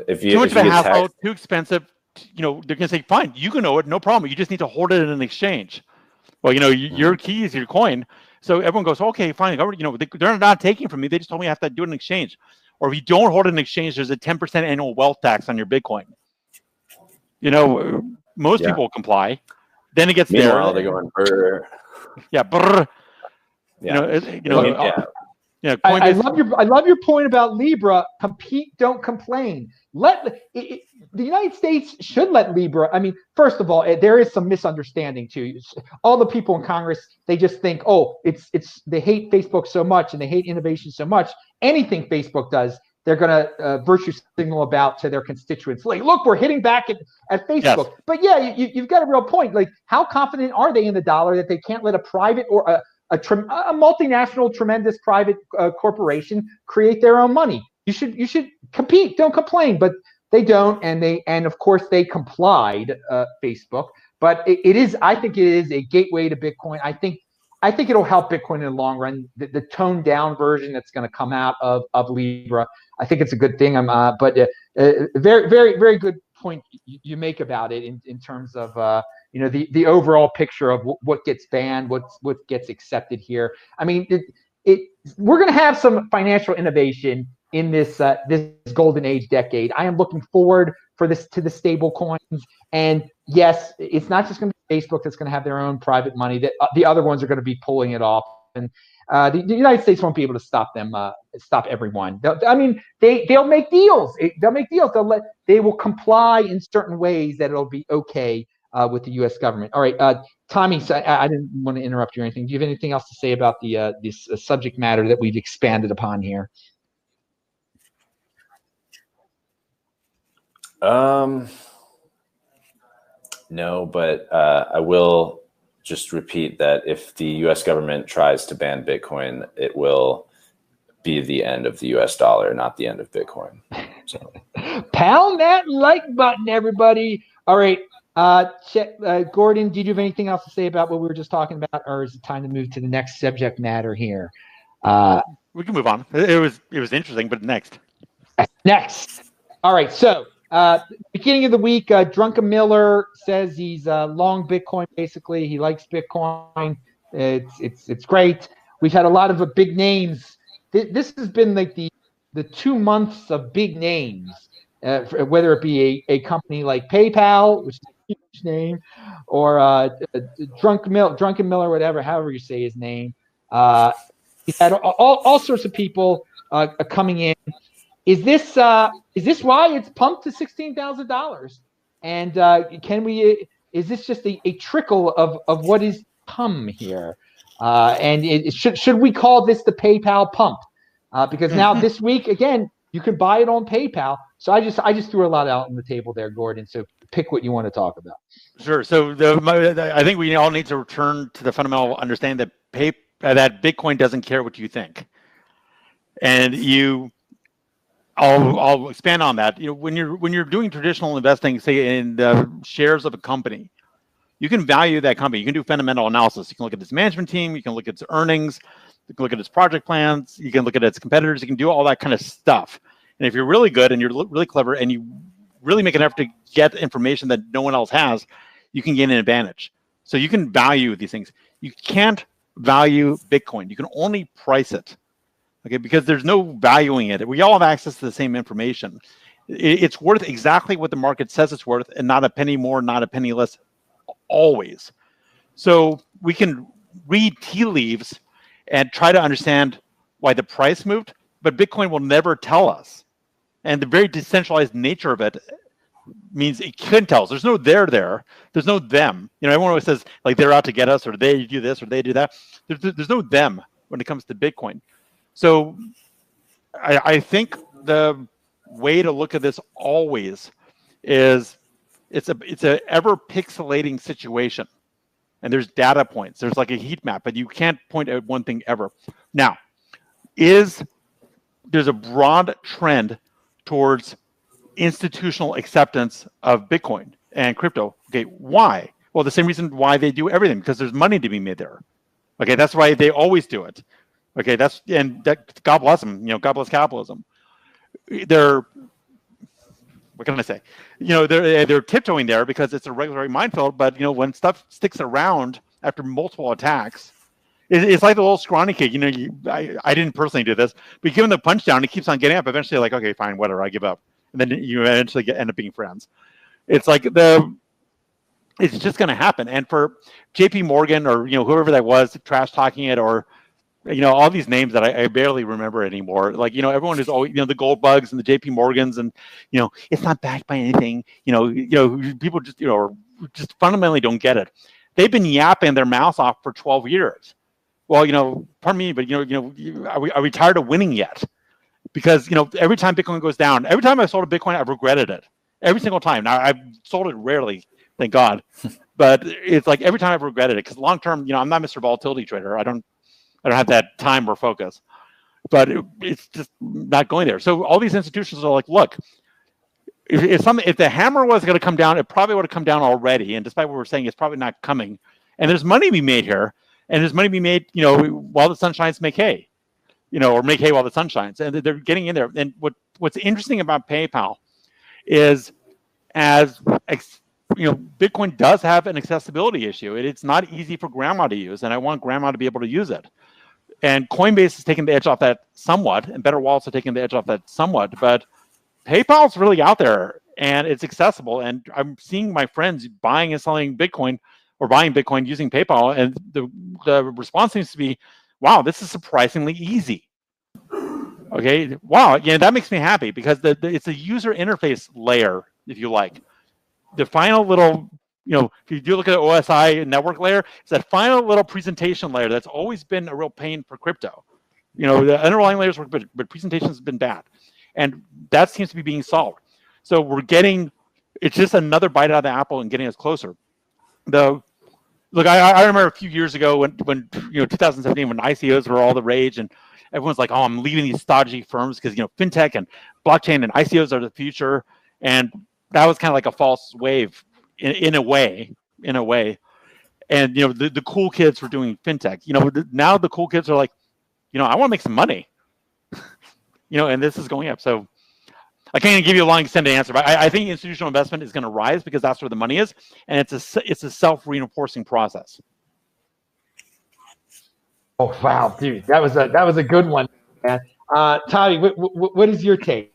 Speaker 3: if you
Speaker 2: too much
Speaker 3: of
Speaker 2: a hassle, too expensive. They're gonna say, fine, you can owe it, no problem. You just need to hold it in an exchange. Well, your key is your coin, so everyone goes, okay, fine. They're not taking from me. They just told me I have to do it in exchange. Or if you don't hold it in exchange, there's a 10% annual wealth tax on your Bitcoin. Most people will comply. Then it gets
Speaker 3: Meanwhile, they're going brr.
Speaker 2: Yeah, brr.
Speaker 3: Yeah.
Speaker 1: Yeah, I love your point about Libra. Compete, don't complain. The United States should let Libra. I mean, first of all, there is some misunderstanding too. All the people in Congress, they just think, they hate Facebook so much and they hate innovation so much. Anything Facebook does, they're going to virtue signal about to their constituents. Like, look, we're hitting back at Facebook. Yes. But yeah, you've got a real point. Like, how confident are they in the dollar that they can't let a private or a multinational, tremendous private corporation create their own money? You should compete, don't complain. But They don't, and of course they complied, Facebook. But it is, I think it is a gateway to Bitcoin. I think it'll help Bitcoin in the long run. The toned down version that's going to come out of Libra, I think it's a good thing. But very, very, very good point you make about it in terms of the overall picture of what gets banned, what gets accepted here. I mean, we're going to have some financial innovation in this golden age decade. I am looking forward to the stable coins. And yes, it's not just going to be Facebook that's going to have their own private money. That the other ones are going to be pulling it off, and the United States won't be able to stop them. Stop everyone. They'll make deals. They will comply in certain ways that it'll be okay with the U.S. government. All right, Tommy. So I didn't want to interrupt you or anything. Do you have anything else to say about this subject matter that we've expanded upon here?
Speaker 3: No, but I will just repeat that if the U.S. government tries to ban Bitcoin, it will be the end of the U.S. dollar, not the end of Bitcoin. So,
Speaker 1: pound that like button, everybody. All right, Gordon, did you have anything else to say about what we were just talking about, or is it time to move to the next subject matter here?
Speaker 2: We can move on. It was interesting, but next.
Speaker 1: All right, so. Beginning of the week, Drunken Miller says he's long Bitcoin. Basically, he likes Bitcoin. It's great. We've had a lot of big names. This has been like the 2 months of big names, whether it be a company like PayPal, which is a huge name, or Drunken Miller, whatever, however you say his name. He's had all sorts of people coming in. Is this why it's pumped to $16,000? And is this just a trickle of what is come here? And should we call this the PayPal pump? Because now this week again, you can buy it on PayPal. So I just threw a lot out on the table there, Gordon. So pick what you want to talk about.
Speaker 2: Sure. So I think we all need to return to the fundamental understanding that that Bitcoin doesn't care what you think, and I'll expand on that. When you're doing traditional investing, say in the shares of a company, you can value that company. You can do fundamental analysis. You can look at its management team. You can look at its earnings. You can look at its project plans. You can look at its competitors. You can do all that kind of stuff. And if you're really good and you're really clever and you really make an effort to get information that no one else has, you can gain an advantage. So you can value these things. You can't value Bitcoin. You can only price it. Okay, because there's no valuing it. We all have access to the same information. It's worth exactly what the market says it's worth, and not a penny more, not a penny less, always. So we can read tea leaves and try to understand why the price moved, but Bitcoin will never tell us. And the very decentralized nature of it means it couldn't tell us. There's no there there. There's no them. Everyone always says like they're out to get us, or they do this, or they do that. There's no them when it comes to Bitcoin. So I think the way to look at this always is it's a ever pixelating situation, and there's data points. There's like a heat map, but you can't point at one thing ever. Now, there's a broad trend towards institutional acceptance of Bitcoin and crypto. Okay, why? Well, the same reason why they do everything, because there's money to be made there. Okay, that's why they always do it. Okay, God bless them. God bless capitalism. What can I say? They're tiptoeing there because it's a regulatory minefield. But when stuff sticks around after multiple attacks, it's like the little scrawny kid. I didn't personally do this, but you give him the punch down, he keeps on getting up. Eventually, like, okay, fine, whatever, I give up, and then you eventually end up being friends. It's like it's just going to happen. And for J.P. Morgan or whoever that was trash talking it, or all these names that I barely remember anymore. Like, everyone is always, the gold bugs and the JP Morgans, and, it's not backed by anything, people just, just fundamentally don't get it. They've been yapping their mouth off for 12 years. Well, pardon me, but, are we tired of winning yet? Because, every time Bitcoin goes down, every time I sold a Bitcoin, I've regretted it. Every single time. Now, I've sold it rarely, thank God. But it's like every time I've regretted it, because long term, I'm not Mr. Volatility Trader. I don't have that time or focus, but it's just not going there. So all these institutions are like, look, if the hammer was going to come down, it probably would have come down already. And despite what we're saying, it's probably not coming. And there's money to be made here, and there's money to be made, while the sun shines, make hay, or make hay while the sun shines. And they're getting in there. And what's interesting about PayPal is, Bitcoin does have an accessibility issue. It's not easy for grandma to use, and I want grandma to be able to use it. And Coinbase is taking the edge off that somewhat, and better wallets are taking the edge off that somewhat. But PayPal's really out there, and it's accessible. And I'm seeing my friends buying and selling Bitcoin, or buying Bitcoin using PayPal, and the response seems to be, wow, this is surprisingly easy. Okay, wow, that makes me happy, because it's a user interface layer, if you like. The final little, if you do look at the OSI network layer, it's that final little presentation layer that's always been a real pain for crypto. The underlying layers work, but presentation has been bad. And that seems to be being solved. So it's just another bite out of the apple and getting us closer. Look, I remember a few years ago when 2017, when ICOs were all the rage, and everyone's like, oh, I'm leaving these stodgy firms because, fintech and blockchain and ICOs are the future. And that was kind of like a false wave in a way. And, the cool kids were doing fintech. Now the cool kids are like, I want to make some money. And this is going up. So I can't give you a long extended answer, but I think institutional investment is going to rise because that's where the money is, and it's a self-reinforcing process.
Speaker 1: Oh wow, dude, that was a good one, man. Tommy, what is your take?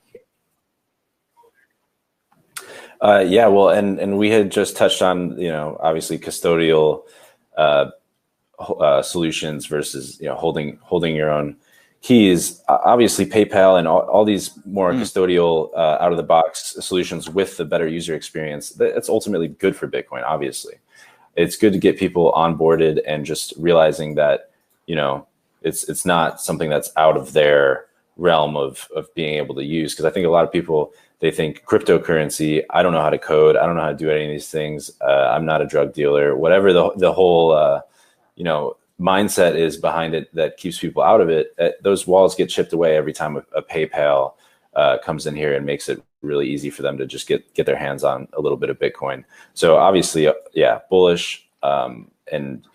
Speaker 3: Well, and we had just touched on obviously custodial solutions versus holding your own keys. Obviously PayPal and all these more custodial out of the box solutions with the better user experience, that's ultimately good for Bitcoin. Obviously it's good to get people onboarded and just realizing that it's not something that's out of their realm of being able to use, because I think a lot of people, they think cryptocurrency, I don't know how to code, I don't know how to do any of these things, I'm not a drug dealer, whatever the whole mindset is behind it that keeps people out of it. Those walls get chipped away every time a PayPal comes in here and makes it really easy for them to just get their hands on a little bit of Bitcoin. So obviously, bullish. And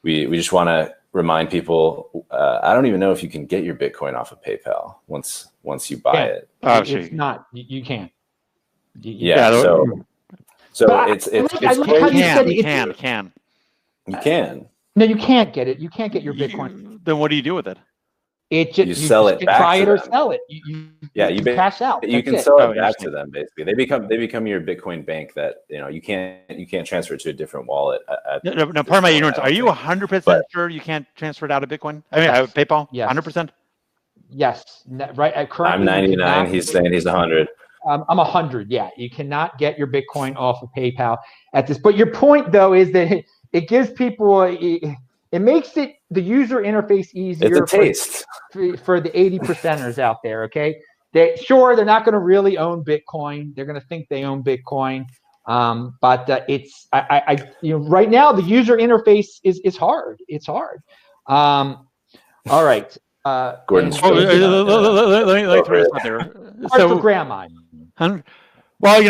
Speaker 3: we just want to remind people. I don't even know if you can get your Bitcoin off of PayPal once you buy it.
Speaker 1: Oh, it's not. You can't.
Speaker 3: So it's
Speaker 2: you can.
Speaker 3: You can.
Speaker 1: No, you can't get it. You can't get your Bitcoin.
Speaker 2: Then what do you do with it?
Speaker 3: You sell it back.
Speaker 1: Buy it or
Speaker 3: them.
Speaker 1: sell it. You cash out.
Speaker 3: You can sell it back to them. Basically, they become your Bitcoin bank that you can't transfer it to a different wallet.
Speaker 2: No, pardon my ignorance. Are you 100% sure you can't transfer it out of Bitcoin? I mean, PayPal.
Speaker 1: Yes.
Speaker 2: 100%.
Speaker 1: Yes. Right.
Speaker 3: I'm 99. He's saying he's 100.
Speaker 1: I'm 100. Yeah, you cannot get your Bitcoin off of PayPal at this. But your point though is that it gives people. It makes the user interface easier.
Speaker 3: It's a taste
Speaker 1: for the 80%ers out there. Okay, they're not going to really own Bitcoin. They're going to think they own Bitcoin. But it's right now the user interface is hard. It's hard. All right.
Speaker 3: Gordon.
Speaker 2: Let me throw this out there.
Speaker 1: So for grandma.
Speaker 2: Well,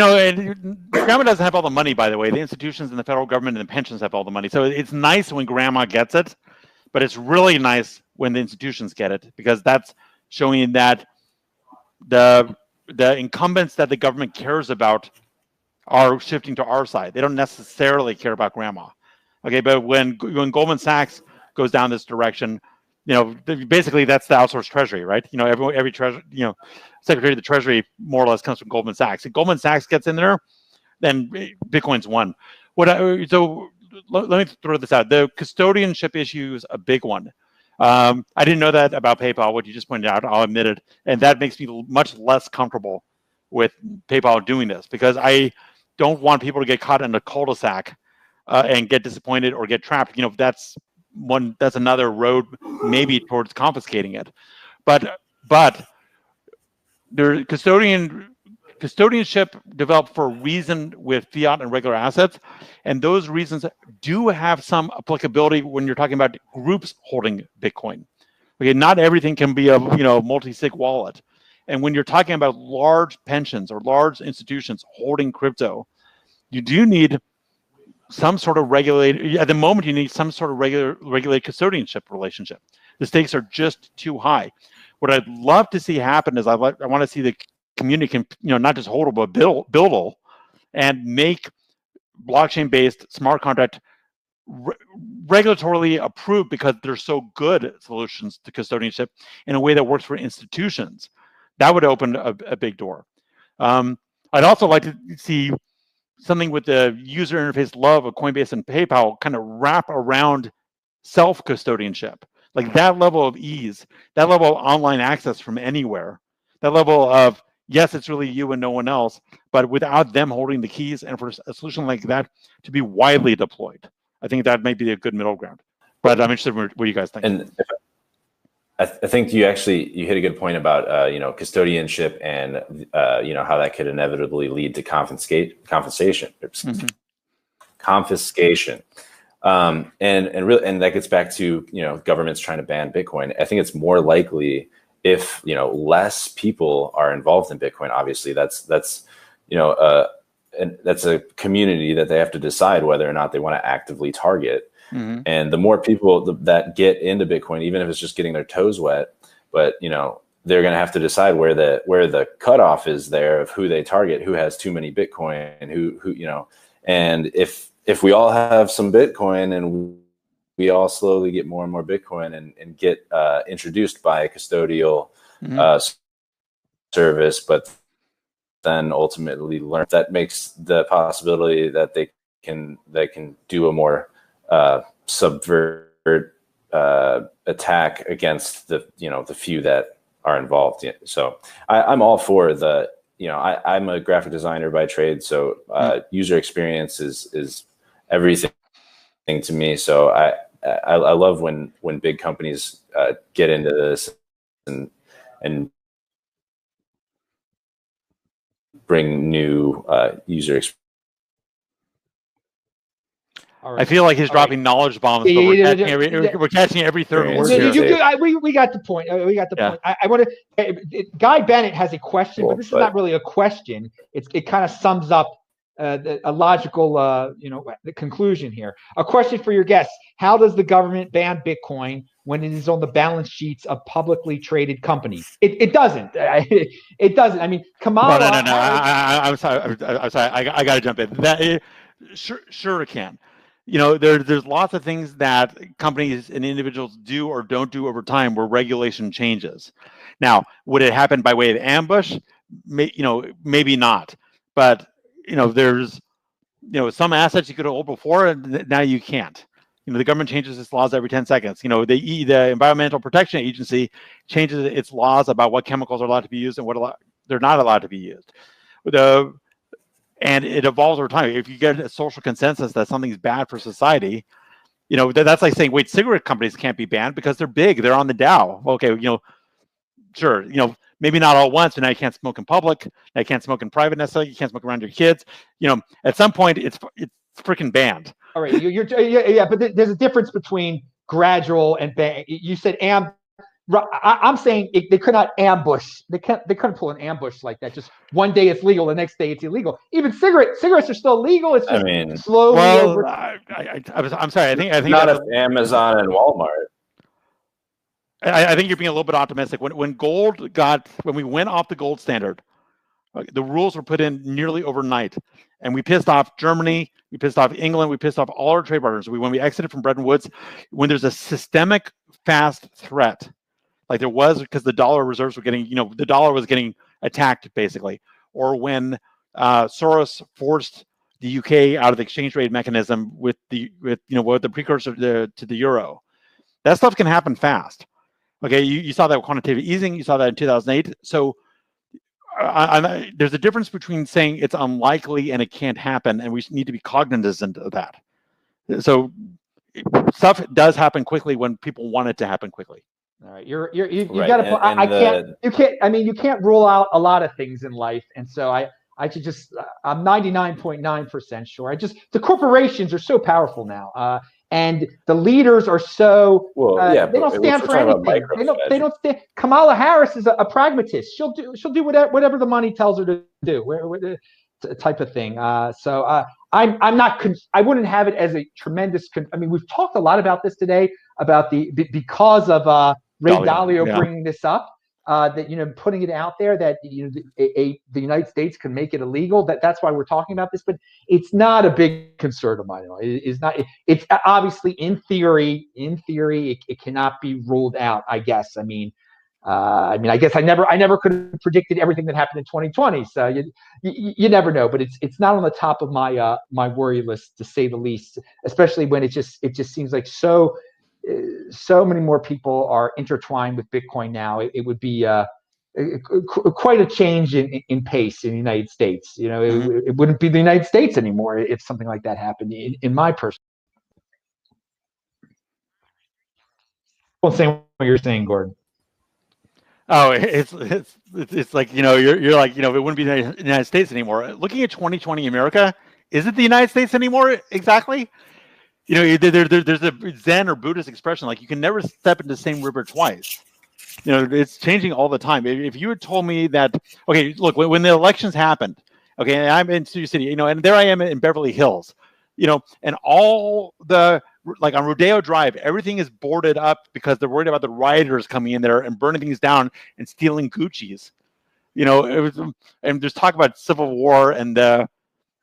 Speaker 2: grandma doesn't have all the money, by the way. The institutions and the federal government and the pensions have all the money. So it's nice when grandma gets it, but it's really nice when the institutions get it, because that's showing that the incumbents that the government cares about are shifting to our side. They don't necessarily care about grandma. Okay, but when Goldman Sachs goes down this direction, basically that's the outsourced treasury, right? Every treasury, Secretary of the Treasury more or less comes from Goldman Sachs. If Goldman Sachs gets in there, then Bitcoin's won. So let me throw this out. The custodianship issue is a big one. I didn't know that about PayPal, what you just pointed out. I'll admit it, and that makes me much less comfortable with PayPal doing this, because I don't want people to get caught in a cul-de-sac and get disappointed or get trapped. That's another road maybe towards confiscating it. But the custodianship developed for a reason with fiat and regular assets, and those reasons do have some applicability when you're talking about groups holding Bitcoin. Okay, not everything can be a multi-sig wallet, And when you're talking about large pensions or large institutions holding crypto, you do need some sort of regulated, at the moment, you need some sort of regulated custodianship relationship. The stakes are just too high. What I'd love to see happen is I want to see the community, not just hold but build and make blockchain-based smart contract regulatorily approved, because they're so good solutions to custodianship in a way that works for institutions. That would open a big door. I'd also like to see something with the user interface love of Coinbase and PayPal kind of wrap around self-custodianship, like that level of ease, that level of online access from anywhere, that level of, yes, it's really you and no one else, but without them holding the keys, and for a solution like that to be widely deployed. I think that may be a good middle ground. But I'm interested in what you guys think.
Speaker 3: And I think you hit a good point about custodianship and how that could inevitably lead to confiscation. Confiscation. And that gets back to governments trying to ban Bitcoin. I think it's more likely if less people are involved in Bitcoin. Obviously, that's a community that they have to decide whether or not they want to actively target. Mm-hmm. And the more people that get into Bitcoin, even if it's just getting their toes wet, but they're going to have to decide where the cutoff is there of who they target, who has too many Bitcoin, and who and if we all have some Bitcoin and we all slowly get more and more Bitcoin and get introduced by a custodial service, but then ultimately learn, that makes the possibility that they can do a more subvert attack against the few that are involved. So I'm all for the, I'm a graphic designer by trade, so user experience is everything to me. So I love when big companies get into this and bring new user experience.
Speaker 2: Right. I feel like he's dropping knowledge bombs, but we're catching every third word here.
Speaker 1: We got the point. We got the point. I want to. Guy Bennett has a question, but this is not really a question. It kind of sums up a logical, the conclusion here. A question for your guests: how does the government ban Bitcoin when it is on the balance sheets of publicly traded companies? It doesn't. It doesn't. I mean, Kamala.
Speaker 2: No. I'm sorry. I got to jump in. Sure it can. There's lots of things that companies and individuals do or don't do over time where regulation changes. Now, would it happen by way of ambush? Maybe not. But there's some assets you could hold before and now you can't. The government changes its laws every 10 seconds. The Environmental Protection Agency changes its laws about what chemicals are allowed to be used and what they're not allowed to be used. And it evolves over time. If you get a social consensus that something's bad for society, that's like saying, wait, cigarette companies can't be banned because they're big. They're on the Dow. Okay, sure, maybe not all at once, but now you can't smoke in public. Now you can't smoke in private necessarily. You can't smoke around your kids. At some point, it's freaking banned.
Speaker 1: All right, but there's a difference between gradual and ban. You said I'm saying they could not ambush. They couldn't pull an ambush like that. Just one day it's legal, the next day it's illegal. Even cigarettes are still legal. It's just slowly.
Speaker 2: Well, I'm sorry. I think
Speaker 3: not if Amazon and Walmart.
Speaker 2: I think you're being a little bit optimistic. When we went off the gold standard, the rules were put in nearly overnight, and we pissed off Germany, we pissed off England, we pissed off all our trade partners. When we exited from Bretton Woods, when there's a systemic fast threat, like there was, because the dollar reserves were getting, the dollar was getting attacked basically, or when Soros forced the UK out of the exchange rate mechanism with the precursor to the euro. That stuff can happen fast. Okay, you saw that with quantitative easing. You saw that in 2008. So there's a difference between saying it's unlikely and it can't happen, and we need to be cognizant of that. So stuff does happen quickly when people want it to happen quickly.
Speaker 1: All right, you got to. You can't rule out a lot of things in life, and so I'm 99.9% sure. The corporations are so powerful now, And the leaders are so they don't stand for anything. They don't stand. Kamala Harris is a pragmatist. She'll do whatever the money tells her to do. Type of thing. I'm not. I wouldn't have it as a tremendous. I mean, we've talked a lot about this today about because of Ray Dalio bringing this up. That putting it out there that the United States can make it illegal. That's why we're talking about this, but it's not a big concern of mine. It's not. It's obviously in theory, it cannot be ruled out. I guess. I mean, I guess I never could have predicted everything that happened in 2020. So you never know. But it's not on the top of my my worry list, to say the least. Especially when it just seems like so many more people are intertwined with Bitcoin now. It would be quite a change in pace in the United States. It wouldn't be the United States anymore if something like that happened. In my personal, saying what you're saying, Gordon.
Speaker 2: Oh, it's like you're like it wouldn't be the United States anymore. Looking at 2020 America, is it the United States anymore exactly? There's a Zen or Buddhist expression, like you can never step into the same river twice. It's changing all the time. If you had told me that, okay, look, when the elections happened, okay, and I'm in Sioux City, and there I am in Beverly Hills, and all the, like on Rodeo Drive, everything is boarded up because they're worried about the rioters coming in there and burning things down and stealing Gucci's. And there's talk about civil war and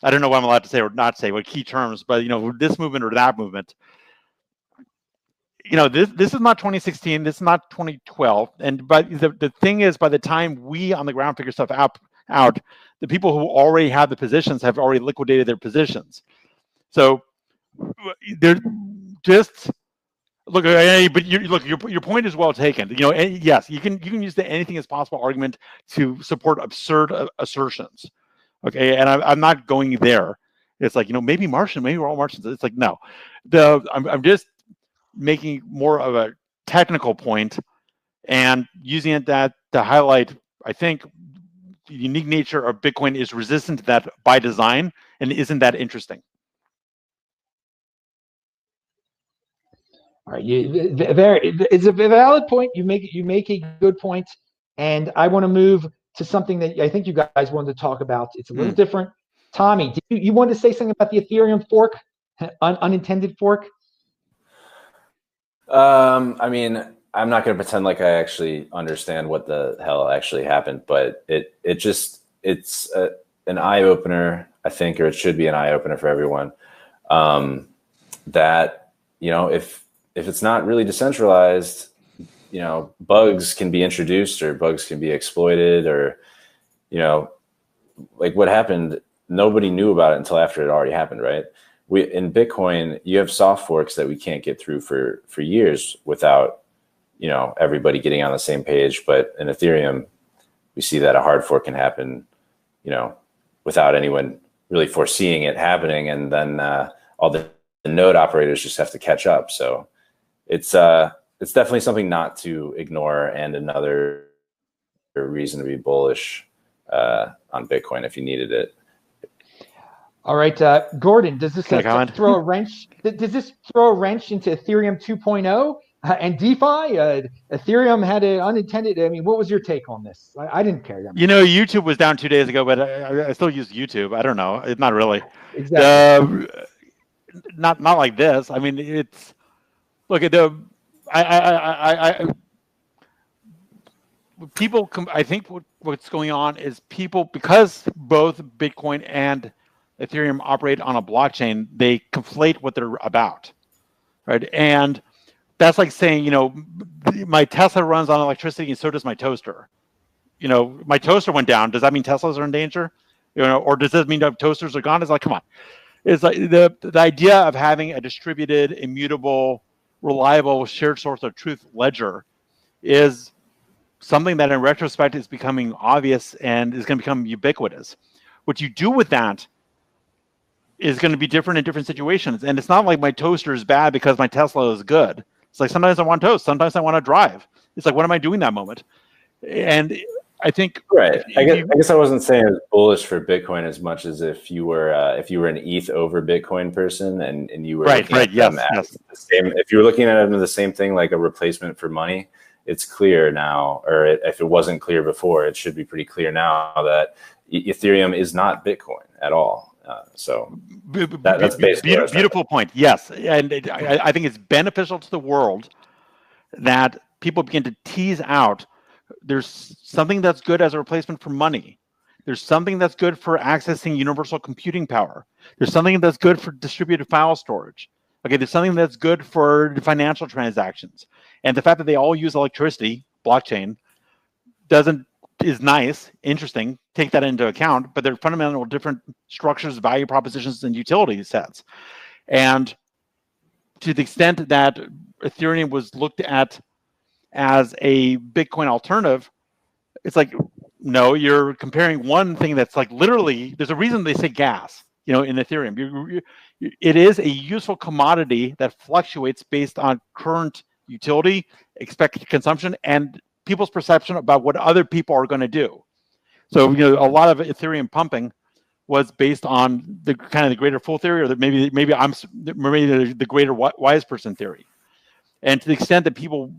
Speaker 2: I don't know what I'm allowed to say or not say, what key terms, but this movement or that movement. This is not 2016. This is not 2012. But the thing is, by the time we on the ground figure stuff out, the people who already have the positions have already liquidated their positions. So they're just look. But your point is well taken. Yes, you can use the anything is possible argument to support absurd assertions. Okay, and I'm not going there. It's like maybe Martian, maybe we're all Martians. It's like no, I'm just making more of a technical point and using it to highlight. I think the unique nature of Bitcoin is resistant to that by design, and isn't that interesting?
Speaker 1: All right, it's a valid point. You make a good point, and I want to move to something that I think you guys wanted to talk about. It's a little different. Tommy, you wanted to say something about the Ethereum fork, unintended fork?
Speaker 3: I mean, I'm not going to pretend like I actually understand what the hell actually happened, but it's an eye opener, I think, or it should be an eye opener for everyone. That if it's not really decentralized, bugs can be introduced or bugs can be exploited, or, like what happened, nobody knew about it until after it already happened, right? In Bitcoin, you have soft forks that we can't get through for years without, everybody getting on the same page. But in Ethereum, we see that a hard fork can happen, without anyone really foreseeing it happening. And then all the node operators just have to catch up. So it's definitely something not to ignore, and another reason to be bullish on Bitcoin if you needed it.
Speaker 1: All right, Gordon, does this throw a wrench? Does this throw a wrench into Ethereum 2.0 and DeFi? Ethereum had an unintended. I mean, what was your take on this? I didn't care.
Speaker 2: YouTube was down 2 days ago, but I still use YouTube. I don't know. It's not really.
Speaker 1: Exactly.
Speaker 2: Not like this. I mean, it's look at the. People. I think what's going on is people, because both Bitcoin and Ethereum operate on a blockchain, they conflate what they're about, right? And that's like saying, my Tesla runs on electricity and so does my toaster. My toaster went down. Does that mean Teslas are in danger? Or does that mean that toasters are gone? It's like, come on. It's like the idea of having a distributed, immutable, reliable, shared source of truth ledger is something that in retrospect is becoming obvious and is going to become ubiquitous. What you do with that is going to be different in different situations. And it's not like my toaster is bad because my Tesla is good. It's like sometimes I want toast, sometimes I want to drive. It's like, what am I doing that moment? And I think
Speaker 3: right. I guess I wasn't saying it was bullish for Bitcoin as much as if you were an ETH over Bitcoin person and you were looking at them as the same. If you were looking at them as the same thing, like a replacement for money, it's clear now, or if it wasn't clear before, it should be pretty clear now that Ethereum is not Bitcoin at all. So that's basically
Speaker 2: beautiful point. Yes, and I think it's beneficial to the world that people begin to tease out. There's something that's good as a replacement for money. There's something that's good for accessing universal computing power. There's something that's good for distributed file storage. Okay, there's something that's good for financial transactions. And the fact that they all use electricity, blockchain, is nice, interesting, take that into account, but they're fundamental different structures, value propositions, and utility sets. And to the extent that Ethereum was looked at as a Bitcoin alternative, it's like, no, you're comparing one thing that's like literally, there's a reason they say gas, in Ethereum. It is a useful commodity that fluctuates based on current utility, expected consumption, and people's perception about what other people are going to do. So, a lot of Ethereum pumping was based on the kind of the greater fool theory, or maybe the greater wise person theory. And to the extent that people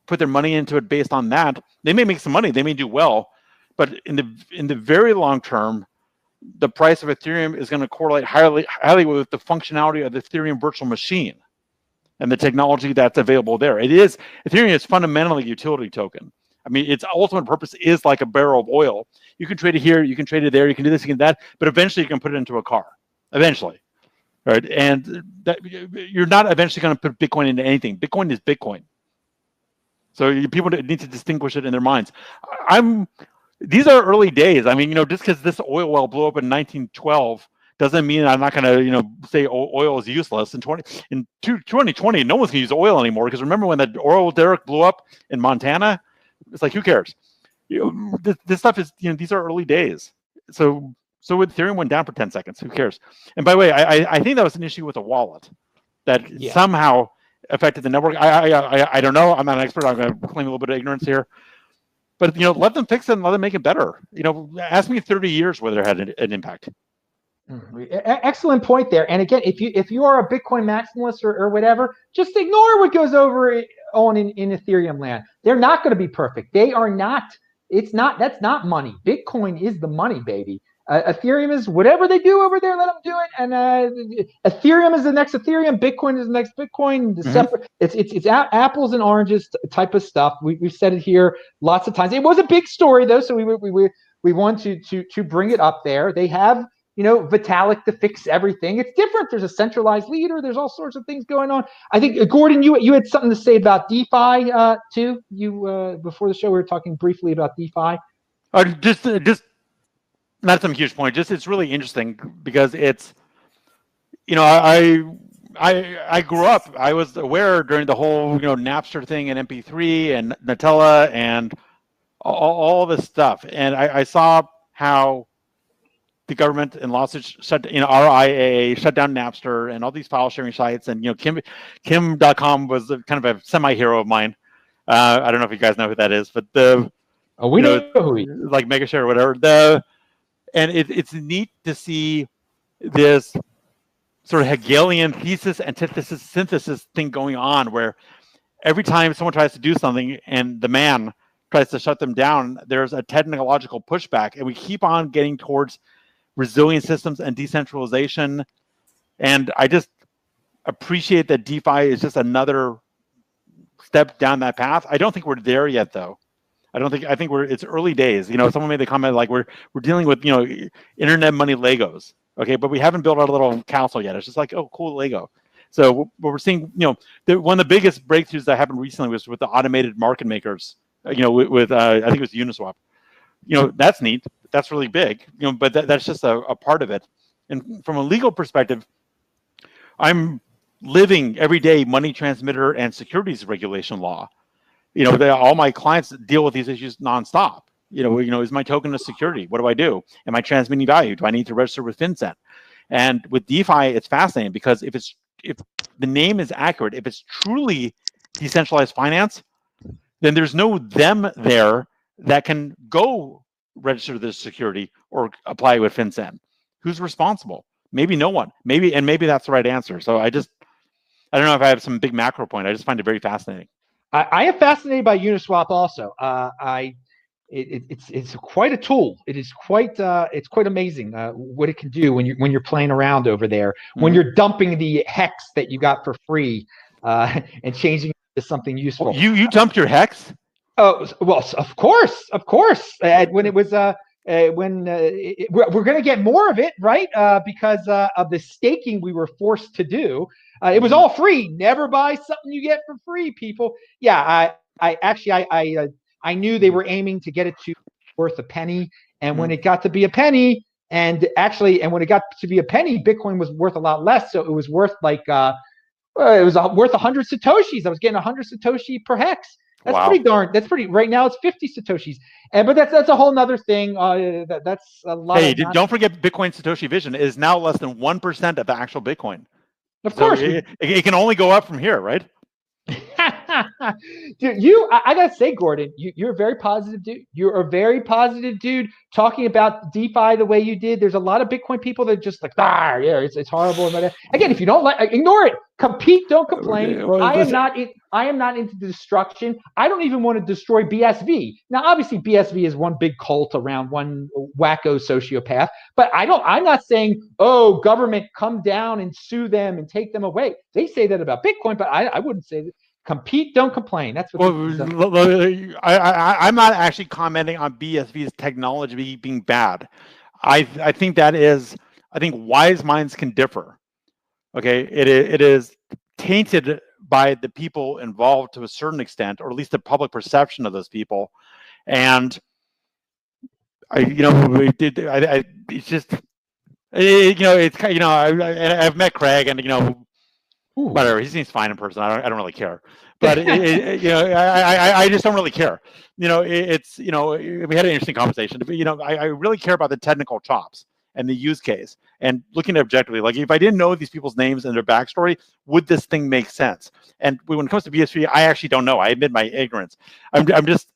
Speaker 2: put their money into it based on that, they may make some money, they may do well, but in the very long term, the price of Ethereum is going to correlate highly with the functionality of the Ethereum virtual machine and the technology that's available there. Ethereum is fundamentally a utility token. I mean, its ultimate purpose is like a barrel of oil. You can trade it here, you can trade it there, you can do this, you can do that, but eventually you can put it into a car. Eventually, right? And that you're not eventually going to put Bitcoin into anything. Bitcoin is Bitcoin. So people need to distinguish it in their minds. These are early days. I mean, just because this oil well blew up in 1912 doesn't mean I'm not going to, say oil is useless. In 2020, no one's going to use oil anymore, because remember when that oil derrick blew up in Montana? It's like, who cares? This stuff is, these are early days. So Ethereum went down for 10 seconds. Who cares? And by the way, I think that was an issue with a wallet that somehow affected the network. I don't know. I'm not an expert. I'm going to claim a little bit of ignorance here. But, let them fix it and let them make it better. Ask me 30 years whether it had an impact.
Speaker 1: Excellent point there. And again, if you are a Bitcoin maximalist or whatever, just ignore what goes on in Ethereum land. They're not going to be perfect. They are not. That's not money. Bitcoin is the money, baby. Ethereum is whatever they do over there, let them do it. And Ethereum is the next Ethereum. Bitcoin is the next Bitcoin. Separate. It's apples and oranges type of stuff. We've said it here lots of times. It was a big story though, so we want to bring it up there. They have Vitalik to fix everything. It's different. There's a centralized leader. There's all sorts of things going on. I think Gordon, you had something to say about DeFi too. You before the show we were talking briefly about DeFi.
Speaker 2: Just not some huge point. Just it's really interesting because it's, I grew up. I was aware during the whole Napster thing and MP3 and Nutella and all this stuff, and I saw how the government and lawsuits RIAA shut down Napster and all these file sharing sites, and Kim.com was kind of a semi-hero of mine. I don't know if you guys know who that is, but
Speaker 1: we know who he is.
Speaker 2: Like Megashare or whatever. And it's neat to see this sort of Hegelian thesis, antithesis, synthesis thing going on, where every time someone tries to do something and the man tries to shut them down, there's a technological pushback, and we keep on getting towards resilient systems and decentralization. And I just appreciate that DeFi is just another step down that path. I don't think we're there yet, though. I think it's early days. Someone made the comment like we're dealing with, internet money Legos. Okay, but we haven't built our little castle yet. It's just like, oh, cool Lego. So what we're seeing, one of the biggest breakthroughs that happened recently was with the automated market makers. With I think it was Uniswap. That's neat. That's really big. But that's just a part of it. And from a legal perspective, I'm living every day money transmitter and securities regulation law. All my clients deal with these issues nonstop. Is my token a security? What do I do? Am I transmitting value? Do I need to register with FinCEN? And with DeFi, it's fascinating because if the name is accurate, if it's truly decentralized finance, then there's no them there that can go register this security or apply with FinCEN? Who's responsible? Maybe no one. Maybe that's the right answer. So I don't know if I have some big macro point. I just find it very fascinating.
Speaker 1: I am fascinated by Uniswap also. It's quite a tool. It's quite amazing what it can do when you're playing around over there. When you're dumping the hex that you got for free and changing it to something useful.
Speaker 2: You dumped your hex?
Speaker 1: Oh well, of course. When it was we're going to get more of it, right? Because of the staking we were forced to do. It was all free. Never buy something you get for free, people. Yeah, I knew they were aiming to get it to worth a penny, and when it got to be a penny, when it got to be a penny, Bitcoin was worth a lot less. So it was worth worth 100 satoshis. I was getting 100 satoshi per hex. That's pretty darn. That's pretty. Right now it's 50 satoshis, but that's a whole nother thing. That's a lot.
Speaker 2: Hey, don't forget, Bitcoin Satoshi Vision is now less than 1% of the actual Bitcoin.
Speaker 1: Of course,
Speaker 2: it can only go up from here, right?
Speaker 1: Dude, I gotta say, Gordon, you're a very positive dude. You're a very positive dude talking about DeFi the way you did. There's a lot of Bitcoin people that are just like, it's horrible. Again, if you don't like, ignore it. Compete, don't complain.
Speaker 2: Well,
Speaker 1: I am not into destruction. I don't even want to destroy BSV. Now, obviously, BSV is one big cult around one wacko sociopath. But I'm not saying, oh, government, come down and sue them and take them away. They say that about Bitcoin, but I wouldn't say that. Compete, don't complain. That's what.
Speaker 2: I'm not actually commenting on BSV's technology being bad. I think wise minds can differ. Okay, it is tainted by the people involved to a certain extent, or at least the public perception of those people. And I've met Craig, and whatever, he seems fine in person. I don't really care, but I just don't really care. We had an interesting conversation. I really care about the technical chops and the use case, and looking at objectively. Like, if I didn't know these people's names and their backstory, would this thing make sense? And when it comes to BSV, I actually don't know. I admit my ignorance. I'm just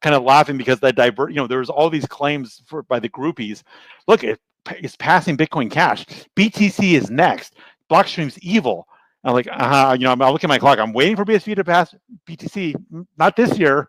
Speaker 2: kind of laughing because there's all these claims by the groupies. Look, it's passing Bitcoin Cash. BTC is next. Blockstream's evil. I'm like, I'm looking at my clock. I'm waiting for BSV to pass BTC. Not this year.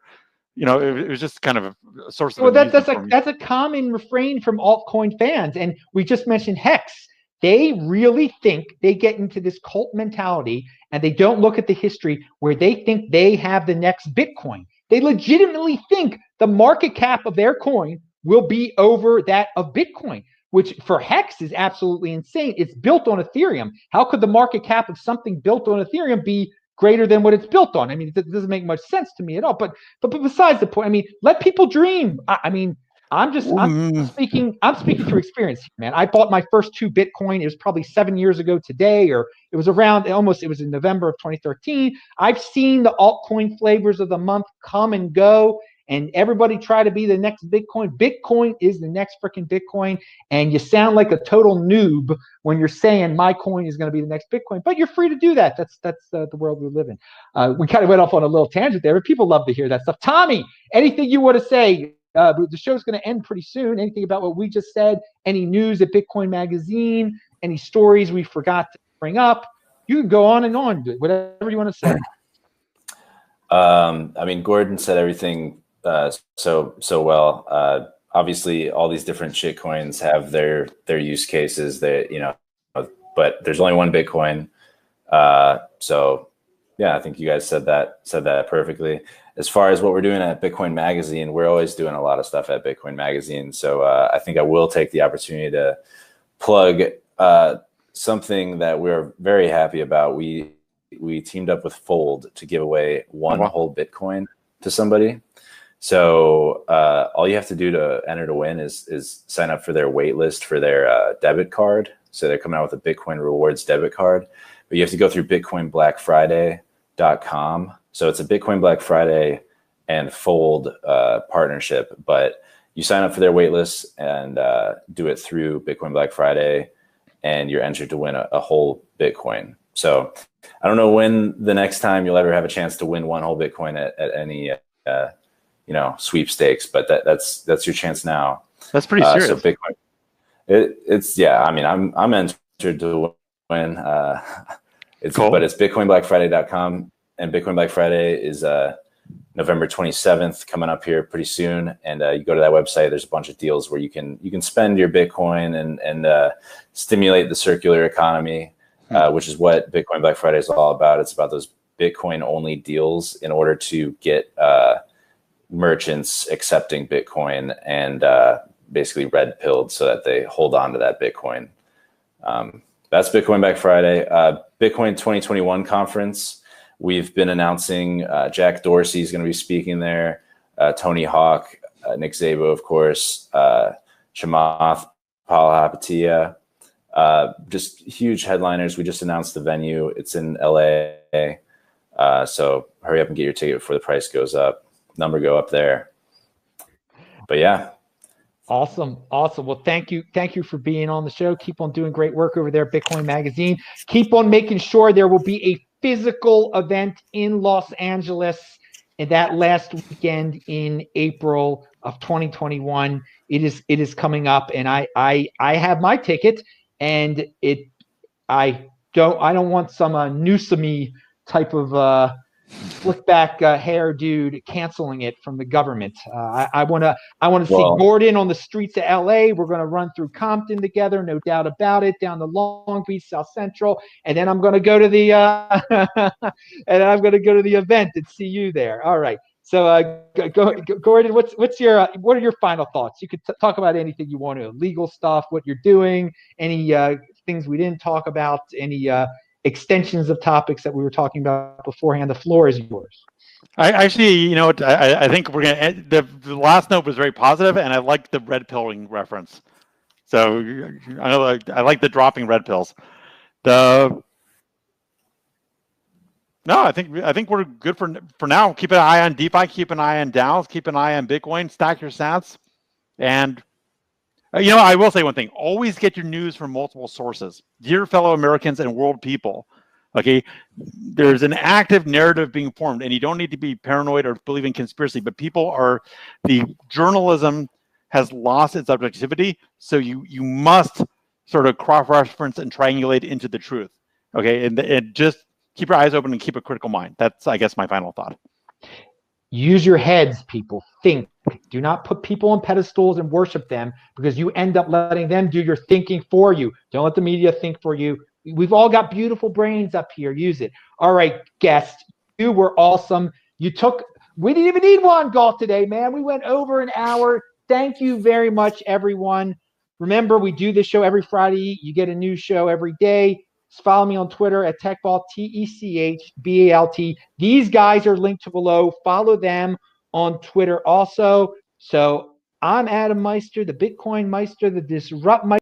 Speaker 2: It was just kind of a source of.
Speaker 1: Well, that's a common refrain from altcoin fans, and we just mentioned Hex. They really think they get into this cult mentality, and they don't look at the history where they think they have the next Bitcoin. They legitimately think the market cap of their coin will be over that of Bitcoin, which for Hex is absolutely insane. It's built on Ethereum. How could the market cap of something built on Ethereum be greater than what it's built on? I mean, it doesn't make much sense to me at all. But besides the point, I mean, let people dream. I'm speaking through experience, man. I bought my first 2 Bitcoin. It was probably 7 years ago today, or it was in November of 2013. I've seen the altcoin flavors of the month come and go, and everybody try to be the next Bitcoin. Bitcoin is the next freaking Bitcoin, and you sound like a total noob when you're saying my coin is going to be the next Bitcoin. But you're free to do that. That's the world we live in. We kind of went off on a little tangent there, but people love to hear that stuff. Tommy, anything you want to say? The show's going to end pretty soon. Anything about what we just said? Any news at Bitcoin Magazine? Any stories we forgot to bring up? You can go on and on. Whatever you want to say.
Speaker 3: Gordon said everything so well. Obviously, all these different shit coins have their use cases. But there's only one Bitcoin. So yeah, I think you guys said that perfectly. As far as what we're doing at Bitcoin Magazine, we're always doing a lot of stuff at Bitcoin Magazine. So I think I will take the opportunity to plug something that we're very happy about. We teamed up with Fold to give away one whole Bitcoin to somebody. So all you have to do to enter to win is sign up for their wait list for their debit card. So they're coming out with a Bitcoin rewards debit card, but you have to go through BitcoinBlackFriday.com. So it's a Bitcoin Black Friday and Fold partnership, but you sign up for their waitlist and do it through Bitcoin Black Friday, and you're entered to win a whole Bitcoin. So I don't know when the next time you'll ever have a chance to win one whole Bitcoin at any sweepstakes, but that's your chance now.
Speaker 2: That's pretty serious.
Speaker 3: So Bitcoin, it's yeah. I mean, I'm entered to win.
Speaker 2: Cool.
Speaker 3: But it's BitcoinBlackFriday.com, and Bitcoin Black Friday is November 27th, coming up here pretty soon. And you go to that website. There's a bunch of deals where you can spend your Bitcoin and stimulate the circular economy, which is what Bitcoin Black Friday is all about. It's about those Bitcoin only deals in order to get merchants accepting Bitcoin and basically red pilled so that they hold on to that Bitcoin. That's Bitcoin Black Friday. Bitcoin 2021 conference. We've been announcing Jack Dorsey is going to be speaking there. Tony Hawk, Nick Szabo, of course, Chamath Palihapitiya. Just huge headliners. We just announced the venue. It's in LA. So hurry up and get your ticket before the price goes up. Number go up there. But yeah.
Speaker 1: Awesome. Well, thank you for being on the show. Keep on doing great work over there, Bitcoin Magazine. Keep on making sure there will be a physical event in Los Angeles in that last weekend in April of 2021. It is coming up, and I have my ticket, and I don't want some Newsom-y type of slick back hair dude canceling it from the government. I want to see Gordon on the streets of LA. We're going to run through Compton together, no doubt about it, down the Long Beach, South Central, and then I'm going to go to the event and see you there. All right. So Gordon, what are your final thoughts? You could talk about anything you want to, legal stuff, what you're doing, any things we didn't talk about, any extensions of topics that we were talking about beforehand. The floor is yours.
Speaker 2: I actually, I think we're gonna end, the last note was very positive, and I like the red pilling reference. So I like the dropping red pills. I think we're good for now. Keep an eye on DeFi, keep an eye on DAOs, keep an eye on Bitcoin, stack your sats, and I will say one thing: always get your news from multiple sources. Dear fellow Americans and world people, okay, there's an active narrative being formed, and you don't need to be paranoid or believe in conspiracy, but the journalism has lost its objectivity, so you must sort of cross-reference and triangulate into the truth, okay? And just keep your eyes open and keep a critical mind. That's, I guess, my final thought.
Speaker 1: Use your heads, people. Think. Do not put people on pedestals and worship them, because you end up letting them do your thinking for you. Don't let the media think for you. We've all got beautiful brains up here. Use it. All right, guest. You were awesome. We didn't even need one golf today, man. We went over an hour. Thank you very much, everyone. Remember, we do this show every Friday. You get a new show every day. Follow me on Twitter at TechBalt, TechBalt. These guys are linked to below. Follow them on Twitter also. So I'm Adam Meister, the Bitcoin Meister, the Disrupt Meister.